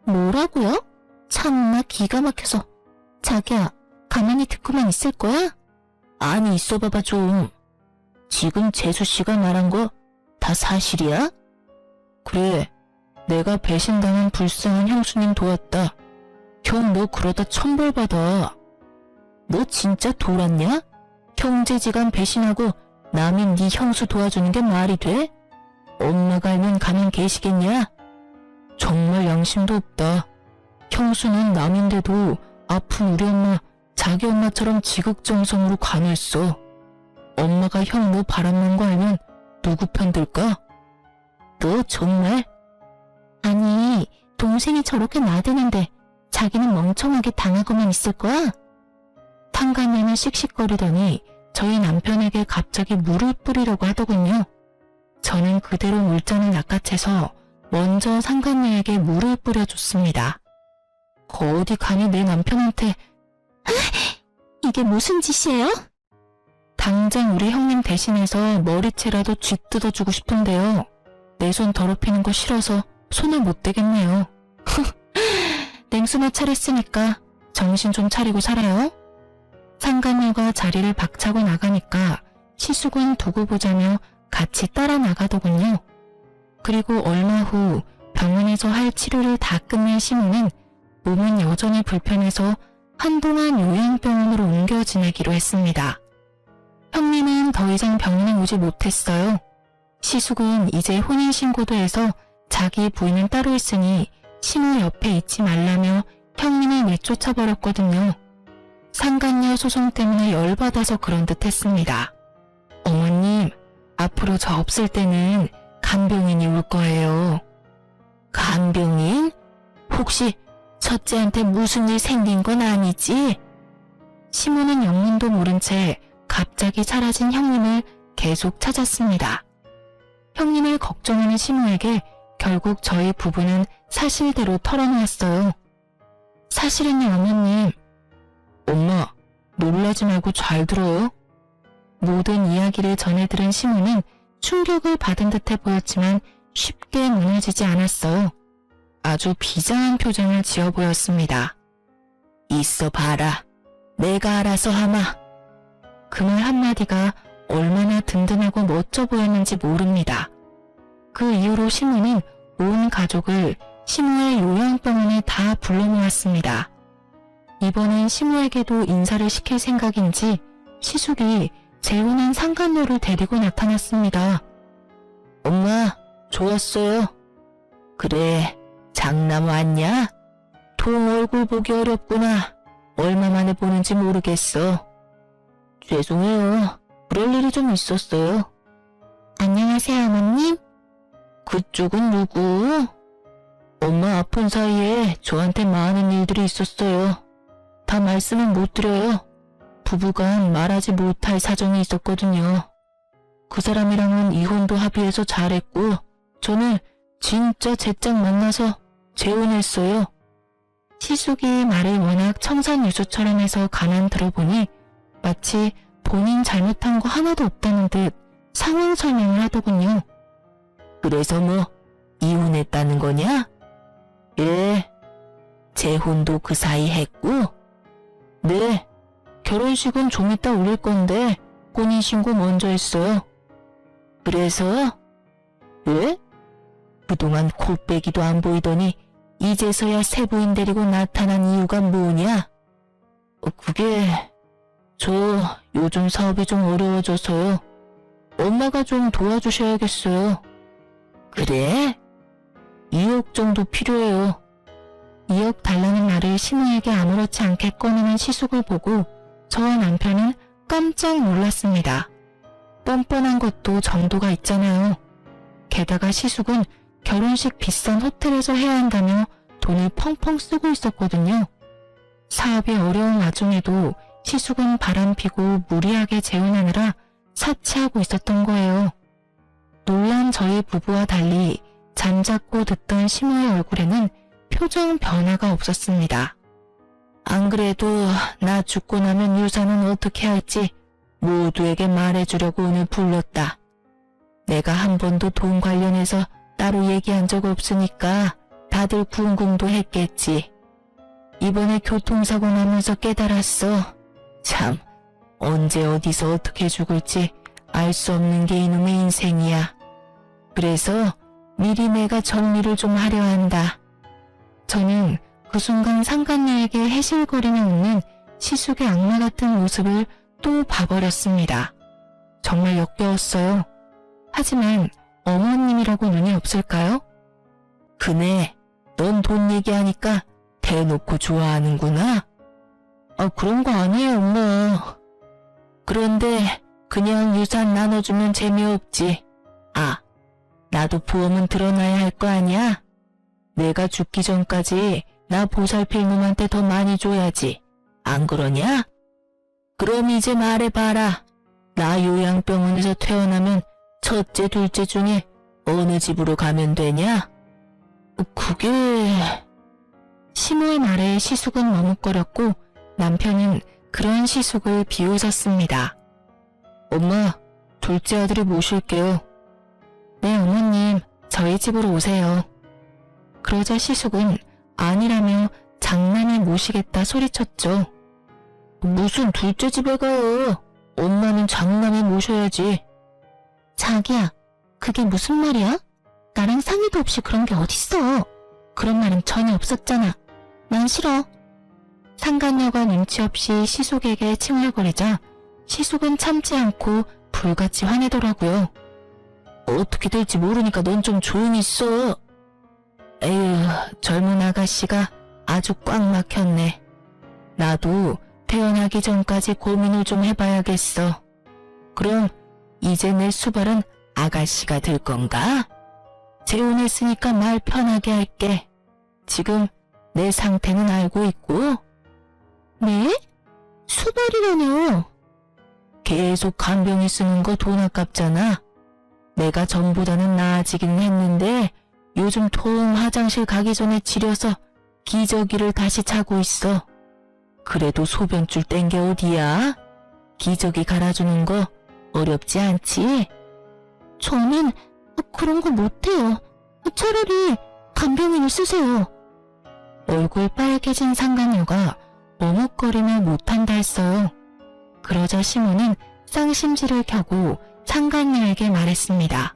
뭐라고요? 참나 기가 막혀서. 자기야, 가만히 듣고만 있을 거야? 아니, 있어봐봐 좀. 지금 재수씨가 말한 거 다 사실이야? 그래, 내가 배신당한 불쌍한 형수님 도왔다. 형, 너 그러다 천벌받아. 너 진짜 돌았냐? 형제지간 배신하고 남인 네 형수 도와주는 게 말이 돼? 엄마가 알면 가만 계시겠냐? 정말 양심도 없다. 형수는 남인데도 아픈 우리 엄마 자기 엄마처럼 지극정성으로 관했어. 엄마가 형 너 바람난 거 알면 누구 편 들까? 너 정말? 아니, 동생이 저렇게 나대는데 자기는 멍청하게 당하고만 있을 거야? 탕간내는 씩씩거리더니 저희 남편에게 갑자기 물을 뿌리려고 하더군요. 저는 그대로 물잔을 낚아채서 먼저 상간녀에게 물을 뿌려줬습니다. 어디 감히 내 남편한테. 이게 무슨 짓이에요? 당장 우리 형님 대신해서 머리채라도 쥐뜯어주고 싶은데요. 내 손 더럽히는 거 싫어서 손을 못 대겠네요. 냉수나 차렸으니까 정신 좀 차리고 살아요. 상간녀가 자리를 박차고 나가니까 시숙은 두고 보자며 같이 따라 나가더군요. 그리고 얼마 후 병원에서 할 치료를 다 끝낸 시모는 몸은 여전히 불편해서 한동안 요양병원으로 옮겨 지내기로 했습니다. 형님은 더 이상 병원에 오지 못했어요. 시숙은 이제 혼인신고도 해서 자기 부인은 따로 있으니 시모 옆에 있지 말라며 형님을 내쫓아버렸거든요. 상간녀 소송 때문에 열받아서 그런 듯 했습니다. 어머님, 앞으로 저 없을 때는 간병인이 올 거예요. 간병인? 혹시 첫째한테 무슨 일 생긴 건 아니지? 시모는 영문도 모른 채 갑자기 사라진 형님을 계속 찾았습니다. 형님을 걱정하는 시모에게 결국 저희 부부는 사실대로 털어놓았어요. 사실은요, 어머님. 엄마, 놀라지 말고 잘 들어요. 모든 이야기를 전해 들은 시모는 충격을 받은 듯해 보였지만 쉽게 무너지지 않았어요. 아주 비장한 표정을 지어 보였습니다. 있어 봐라. 내가 알아서 하마. 그 말 한마디가 얼마나 든든하고 멋져 보였는지 모릅니다. 그 이후로 시모는 온 가족을 시모의 요양병원에 다 불러 모았습니다. 이번엔 시모에게도 인사를 시킬 생각인지 시숙이 재혼한 상간녀를 데리고 나타났습니다. 엄마, 좋았어요. 그래, 장남 왔냐? 동 얼굴 보기 어렵구나. 얼마 만에 보는지 모르겠어. 죄송해요. 그럴 일이 좀 있었어요. 안녕하세요, 어머님. 그쪽은 누구? 엄마 아픈 사이에 저한테 많은 일들이 있었어요. 다 말씀은 못 드려요. 부부간 말하지 못할 사정이 있었거든요. 그 사람이랑은 이혼도 합의해서 잘했고 저는 진짜 제짝 만나서 재혼했어요. 시숙이 말을 워낙 청산유수처럼 해서 가만 들어보니 마치 본인 잘못한 거 하나도 없다는 듯 상황 설명을 하더군요. 그래서 뭐 이혼했다는 거냐? 예. 재혼도 그 사이 했고? 네. 결혼식은 좀 이따 올릴 건데 혼인신고 먼저 했어요. 그래서? 왜? 그동안 코빼기도 안 보이더니 이제서야 새 부인 데리고 나타난 이유가 뭐냐? 그게 저 요즘 사업이 좀 어려워져서요. 엄마가 좀 도와주셔야겠어요. 그래? 2억 정도 필요해요. 2억 달라는 말을 신우에게 아무렇지 않게 꺼내는 시숙을 보고 저와 남편은 깜짝 놀랐습니다. 뻔뻔한 것도 정도가 있잖아요. 게다가 시숙은 결혼식 비싼 호텔에서 해야 한다며 돈을 펑펑 쓰고 있었거든요. 사업이 어려운 와중에도 시숙은 바람피고 무리하게 재혼하느라 사치하고 있었던 거예요. 놀란 저희 부부와 달리 잠자코 듣던 시모의 얼굴에는 표정 변화가 없었습니다. 안 그래도 나 죽고 나면 유산은 어떻게 할지 모두에게 말해주려고 오늘 불렀다. 내가 한 번도 돈 관련해서 따로 얘기한 적 없으니까 다들 궁금도 했겠지. 이번에 교통사고 나면서 깨달았어. 참, 언제 어디서 어떻게 죽을지 알 수 없는 게 이놈의 인생이야. 그래서 미리 내가 정리를 좀 하려 한다. 저는 그 순간 상간녀에게 해실거리며 웃는 시숙의 악마 같은 모습을 또 봐버렸습니다. 정말 역겨웠어요. 하지만 어머님이라고 눈이 없을까요? 그네, 넌 돈 얘기하니까 대놓고 좋아하는구나. 그런 거 아니에요, 엄마. 그런데 그냥 유산 나눠주면 재미없지. 나도 보험은 들어놔야 할 거 아니야? 내가 죽기 전까지 나 보살필 놈한테 더 많이 줘야지. 안 그러냐? 그럼 이제 말해봐라. 나 요양병원에서 퇴원하면 첫째, 둘째 중에 어느 집으로 가면 되냐? 그게... 시모의 말에 시숙은 머뭇거렸고 남편은 그런 시숙을 비웃었습니다. 엄마, 둘째 아들이 모실게요. 네, 어머님, 저희 집으로 오세요. 그러자 시숙은 아니라며 장남이 모시겠다 소리쳤죠. 무슨 둘째 집에 가요? 엄마는 장남이 모셔야지. 자기야, 그게 무슨 말이야? 나랑 상의도 없이 그런 게 어딨어. 그런 말은 전혀 없었잖아. 난 싫어. 상간녀가 눈치 없이 시숙에게 칭얼거리자 시숙은 참지 않고 불같이 화내더라고요. 어떻게 될지 모르니까 넌 좀 조용히 있어. 에휴, 젊은 아가씨가 아주 꽉 막혔네. 나도 태어나기 전까지 고민을 좀 해봐야겠어. 그럼 이제 내 수발은 아가씨가 될 건가? 재혼했으니까 말 편하게 할게. 지금 내 상태는 알고 있고. 네? 수발이라뇨? 계속 간병이 쓰는 거 돈 아깝잖아. 내가 전보다는 나아지긴 했는데 요즘 통 화장실 가기 전에 지려서 기저귀를 다시 차고 있어. 그래도 소변줄 뗀 게 어디야? 기저귀 갈아주는 거 어렵지 않지? 저는 그런 거 못해요. 차라리 간병인을 쓰세요. 얼굴 빨개진 상간녀가 머뭇거림을 못한다 했어요. 그러자 시모는 쌍심지를 켜고 상간녀에게 말했습니다.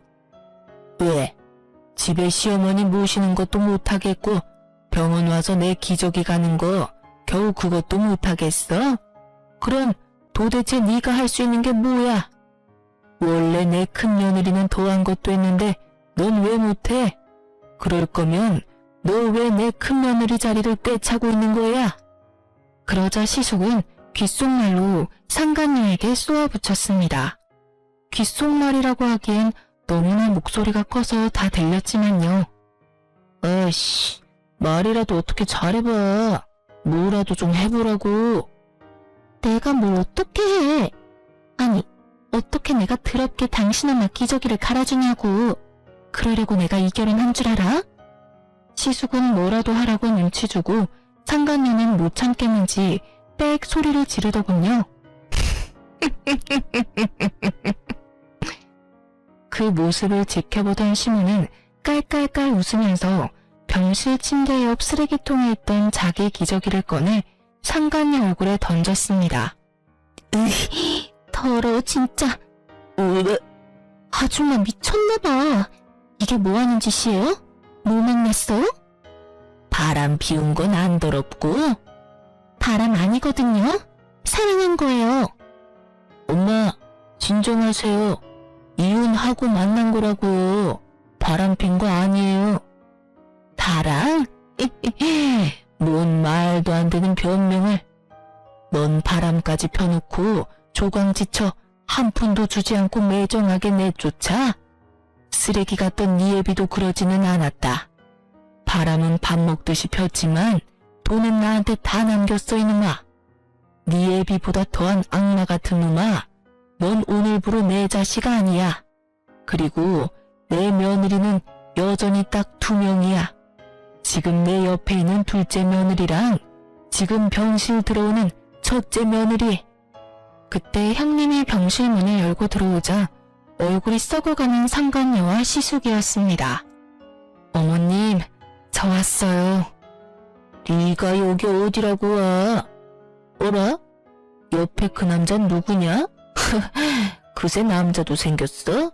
왜? 집에 시어머니 모시는 것도 못하겠고 병원 와서 내 기저귀 가는 거 겨우 그것도 못하겠어? 그럼 도대체 네가 할 수 있는 게 뭐야? 원래 내 큰 며느리는 더한 것도 했는데 넌 왜 못해? 그럴 거면 너 왜 내 큰 며느리 자리를 꿰차고 있는 거야? 그러자 시숙은 귓속말로 상간녀에게 쏘아붙였습니다. 귓속말이라고 하기엔 너무나 목소리가 커서 다 들렸지만요. 아이씨, 말이라도 어떻게 잘해봐. 뭐라도 좀 해보라고. 내가 뭘 어떻게 해? 아니, 어떻게 내가 더럽게 당신 엄마 기저귀를 갈아주냐고. 그러려고 내가 이 결혼한 줄 알아? 시숙은 뭐라도 하라고 눈치 주고 상간녀는 못 참겠는지 빽 소리를 지르더군요. 그 모습을 지켜보던 시모는 깔깔깔 웃으면서 병실 침대 옆 쓰레기통에 있던 자기 기저귀를 꺼내 상간녀 얼굴에 던졌습니다. 으이, 더러워 진짜. 아줌마 미쳤나봐. 이게 뭐하는 짓이에요? 뭐 만났어요? 바람 피운 건 안 더럽고. 바람 아니거든요. 사랑한 거예요. 엄마, 진정하세요. 이혼하고 만난 거라고요. 바람 핀 거 아니에요. 바람? 뭔 말도 안 되는 변명을. 넌 바람까지 펴놓고 조광지쳐 한 푼도 주지 않고 매정하게 내쫓아? 쓰레기 같던 네 애비도 그러지는 않았다. 바람은 밥 먹듯이 폈지만 돈은 나한테 다 남겼어 이놈아. 네 애비보다 더한 악마 같은 놈아. 넌 오늘부로 내 자식 아니야. 그리고 내 며느리는 여전히 딱 2명이야. 지금 내 옆에 있는 둘째 며느리랑 지금 병실 들어오는 첫째 며느리. 그때 형님이 병실 문을 열고 들어오자 얼굴이 썩어가는 상간녀와 시숙이었습니다. 어머님, 저 왔어요. 네가 여기 어디라고 와? 어라? 옆에 그 남자는 누구냐? 그새 남자도 생겼어?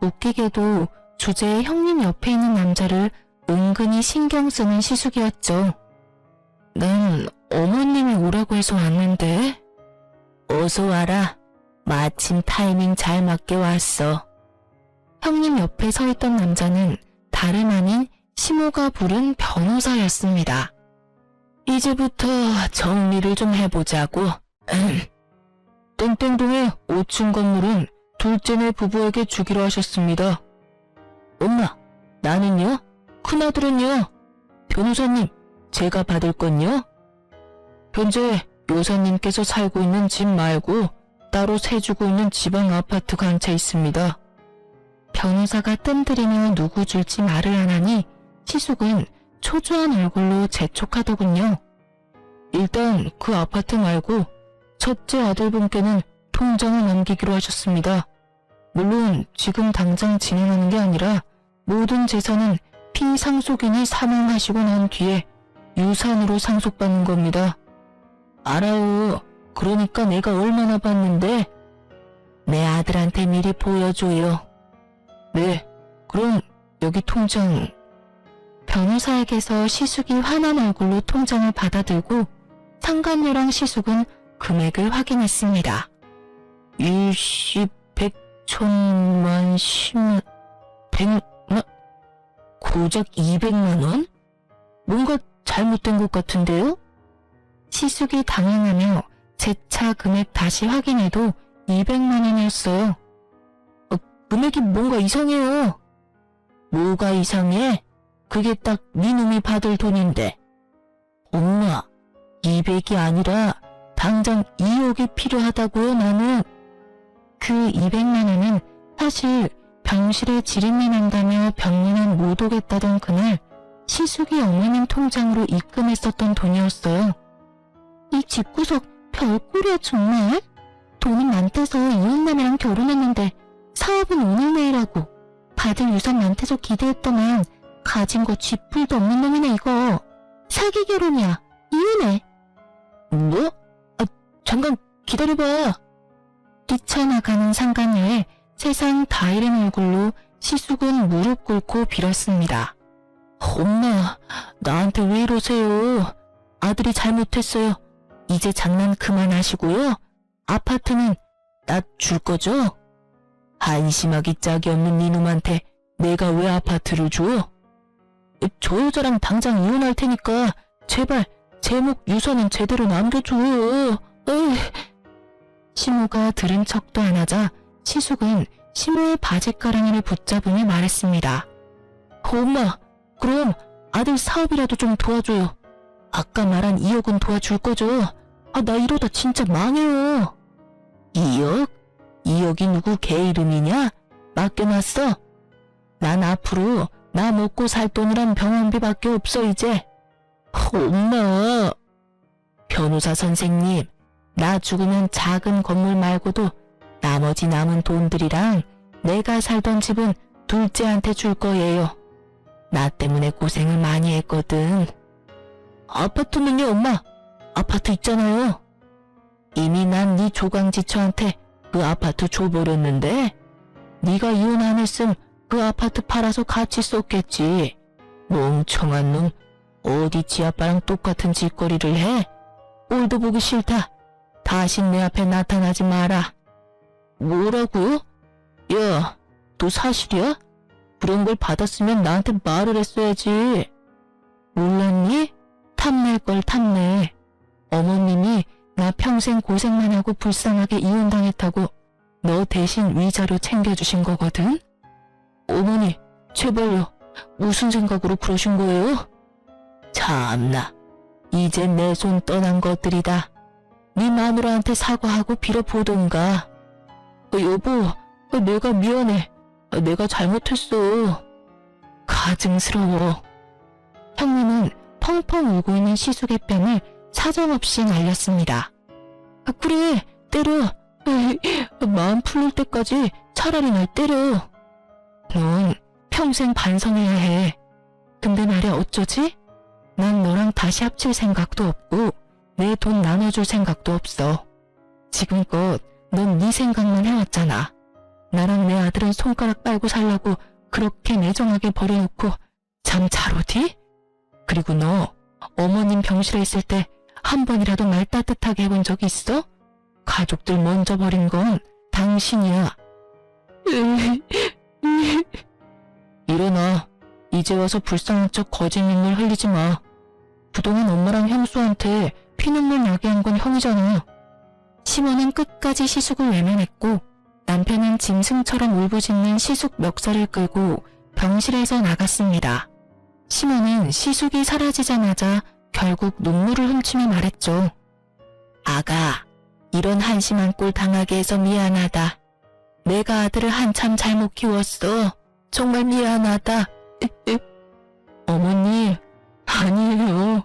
웃기게도 주제에 형님 옆에 있는 남자를 은근히 신경 쓰는 시숙이었죠. 난 어머님이 오라고 해서 왔는데. 어서 와라. 마침 타이밍 잘 맞게 왔어. 형님 옆에 서 있던 남자는 다름 아닌 시모가 부른 변호사였습니다. 이제부터 정리를 좀 해보자고. 땡땡동의 5층 건물은 둘째네 부부에게 주기로 하셨습니다. 엄마, 나는요? 큰아들은요? 변호사님, 제가 받을 건요? 현재 요사님께서 살고 있는 집 말고 따로 세주고 있는 지방 아파트가 한 채 있습니다. 변호사가 뜸들이며 누구 줄지 말을 안 하니 시숙은 초조한 얼굴로 재촉하더군요. 일단 그 아파트 말고 첫째 아들분께는 통장을 남기기로 하셨습니다. 물론 지금 당장 진행하는 게 아니라 모든 재산은 피상속인이 사망하시고 난 뒤에 유산으로 상속받는 겁니다. 알아요. 그러니까 내가 얼마나 받는데? 내 아들한테 미리 보여줘요. 네, 그럼 여기 통장. 변호사에게서 시숙이 화난 얼굴로 통장을 받아들고 상간녀랑 시숙은 금액을 확인했습니다. 일십, 백, 천만, 십만, 백만, 고작 200만 원? 뭔가 잘못된 것 같은데요? 시숙이 당황하며 재차 금액 다시 확인해도 200만 원이었어요. 금액이 뭔가 이상해요. 뭐가 이상해? 그게 딱 네 놈이 받을 돈인데. 엄마, 200이 아니라 당장 2억이 필요하다고요, 나는. 그 200만 원은 사실 병실에 지린내 난다며 병문안 못 오겠다던 그날 시숙이 어머님 통장으로 입금했었던 돈이었어요. 이 집구석 별꼴이야 정말. 돈은 많대서 이웃남이랑 결혼했는데 사업은 오늘 내일하고 받을 유산 많대서 기대했더만 가진 거 쥐뿔도 없는 놈이네 이거. 사기 결혼이야. 이혼해. 뭐? 잠깐 기다려봐. 뛰쳐나가는 상간녀의 세상 다 잃은 얼굴로 시숙은 무릎 꿇고 빌었습니다. 엄마, 나한테 왜 이러세요? 아들이 잘못했어요. 이제 장난 그만하시고요. 아파트는 나 줄 거죠? 한심하기 짝이 없는 이놈한테 내가 왜 아파트를 줘? 저 여자랑 당장 이혼할 테니까 제발 제목 유서는 제대로 남겨줘. 시모가 들은 척도 안 하자 시숙은 시모의 바지가랑이를 붙잡으며 말했습니다. 엄마, 그럼 아들 사업이라도 좀 도와줘요. 아까 말한 2억은 도와줄 거죠? 나 이러다 진짜 망해요. 2억? 2억이 누구 개 이름이냐? 맡겨놨어? 난 앞으로 나 먹고 살 돈이란 병원비밖에 없어 이제. 엄마. 변호사 선생님, 나 죽으면 작은 건물 말고도 나머지 남은 돈들이랑 내가 살던 집은 둘째한테 줄 거예요. 나 때문에 고생을 많이 했거든. 아파트는요, 엄마? 아파트 있잖아요. 이미 난 네 조강지처한테 그 아파트 줘버렸는데 네가 이혼 안 했음 그 아파트 팔아서 같이 썼겠지. 멍청한 놈. 어디 지 아빠랑 똑같은 짓거리를 해? 꼴도 보기 싫다. 다신 내 앞에 나타나지 마라. 뭐라고요? 야, 너 사실이야? 그런 걸 받았으면 나한테 말을 했어야지. 몰랐니? 탐낼 걸 탐내. 어머님이 나 평생 고생만 하고 불쌍하게 이혼당했다고 너 대신 위자료 챙겨주신 거거든? 어머니, 제발요. 무슨 생각으로 그러신 거예요? 참나, 이제 내 손 떠난 것들이다. 네 마누라한테 사과하고 빌어보던가. 여보, 내가 미안해. 내가 잘못했어. 가증스러워. 형님은 펑펑 울고 있는 시숙의 뺨을 사정없이 날렸습니다. 그래, 때려. 마음 풀릴 때까지 차라리 날 때려. 넌 평생 반성해야 해. 근데 말이야, 어쩌지? 난 너랑 다시 합칠 생각도 없고 내 돈 나눠줄 생각도 없어. 지금껏 넌 네 생각만 해왔잖아. 나랑 내 아들은 손가락 빨고 살라고 그렇게 매정하게 버려놓고 잠 잘 오디? 그리고 너 어머님 병실에 있을 때 한 번이라도 말 따뜻하게 해본 적 있어? 가족들 먼저 버린 건 당신이야. 일어나. 이제 와서 불쌍한 척 거짓 눈물 흘리지 마. 그동안 엄마랑 형수한테 피눈물 나게 한 건 형이잖아. 시모는 끝까지 시숙을 외면했고 남편은 짐승처럼 울부짖는 시숙 멱살을 끌고 병실에서 나갔습니다. 시모는 시숙이 사라지자마자 결국 눈물을 훔치며 말했죠. 아가, 이런 한심한 꼴 당하게 해서 미안하다. 내가 아들을 한참 잘못 키웠어. 정말 미안하다. 어머니, 아니에요.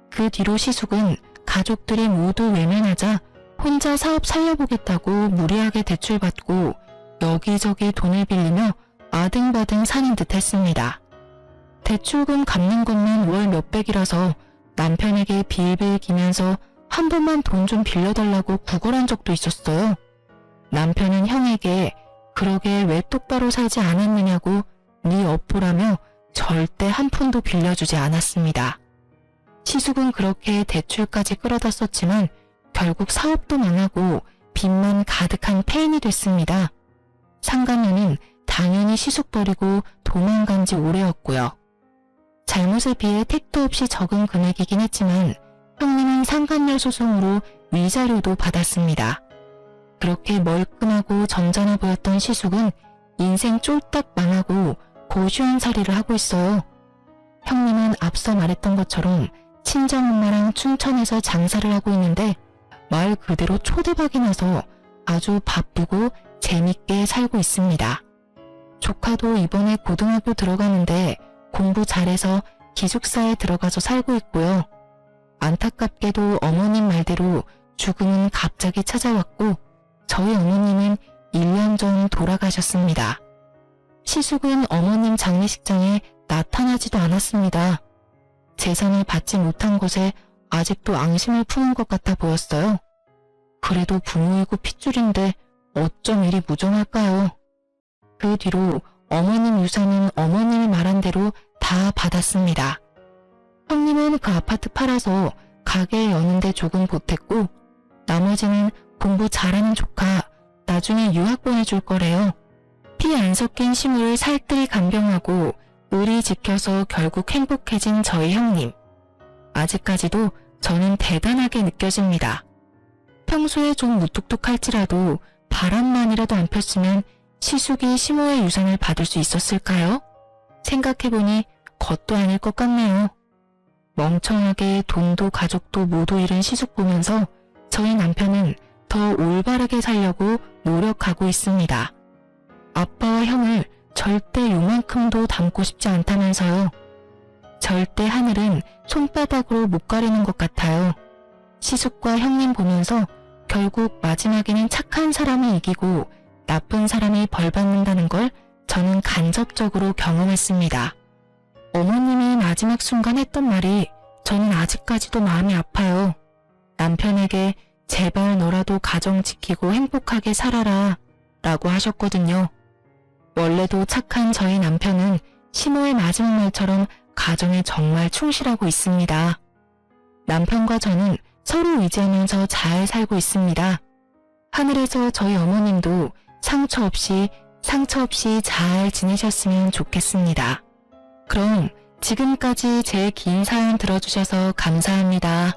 그 뒤로 시숙은 가족들이 모두 외면하자 혼자 사업 살려보겠다고 무리하게 대출받고 여기저기 돈을 빌리며 아등바등 사는 듯 했습니다. 대출금 갚는 것만 월 몇백이라서 남편에게 빌빌 기면서 한 번만 돈 좀 빌려달라고 구걸한 적도 있었어요. 남편은 형에게 그러게 왜 똑바로 살지 않았느냐고 네 업보라며 절대 한 푼도 빌려주지 않았습니다. 시숙은 그렇게 대출까지 끌어다 썼지만 결국 사업도 망하고 빚만 가득한 폐인이 됐습니다. 상간녀는 당연히 시숙 버리고 도망간 지 오래였고요. 잘못에 비해 택도 없이 적은 금액이긴 했지만 형님은 상간녀 소송으로 위자료도 받았습니다. 그렇게 멀끔하고 점잖아 보였던 시숙은 인생 쫄딱 망하고 고시원살이를 하고 있어요. 형님은 앞서 말했던 것처럼 친정엄마랑 춘천에서 장사를 하고 있는데 말 그대로 초대박이 나서 아주 바쁘고 재밌게 살고 있습니다. 조카도 이번에 고등학교 들어가는데 공부 잘해서 기숙사에 들어가서 살고 있고요. 안타깝게도 어머님 말대로 죽음은 갑자기 찾아왔고 저희 어머님은 1년 전 돌아가셨습니다. 시숙은 어머님 장례식장에 나타나지도 않았습니다. 재산을 받지 못한 곳에 아직도 앙심을 푸는 것 같아 보였어요. 그래도 부모이고 핏줄인데 어쩜 이리 무정할까요? 그 뒤로 어머님 유산은 어머님이 말한 대로 다 받았습니다. 형님은 그 아파트 팔아서 가게 여는데 조금 보탰고 나머지는 공부 잘하는 조카 나중에 유학 보내줄 거래요. 피 안 섞인 시무를 살뜰히 간병하고 의리 지켜서 결국 행복해진 저희 형님. 아직까지도 저는 대단하게 느껴집니다. 평소에 좀 무뚝뚝할지라도 바람만이라도 안 폈으면 시숙이 시모의 유산을 받을 수 있었을까요? 생각해보니 그것도 아닐 것 같네요. 멍청하게 돈도 가족도 모두 잃은 시숙 보면서 저희 남편은 더 올바르게 살려고 노력하고 있습니다. 아빠와 형을 절대 요만큼도 닮고 싶지 않다면서요. 절대 하늘은 손바닥으로 못 가리는 것 같아요. 시숙과 형님 보면서 결국 마지막에는 착한 사람이 이기고 나쁜 사람이 벌 받는다는 걸 저는 간접적으로 경험했습니다. 어머님이 마지막 순간 했던 말이 저는 아직까지도 마음이 아파요. 남편에게 제발 너라도 가정 지키고 행복하게 살아라 라고 하셨거든요. 원래도 착한 저희 남편은 시모의 마지막 말처럼 가정에 정말 충실하고 있습니다. 남편과 저는 서로 의지하면서 잘 살고 있습니다. 하늘에서 저희 어머님도 상처 없이 잘 지내셨으면 좋겠습니다. 그럼 지금까지 제 긴 사연 들어주셔서 감사합니다.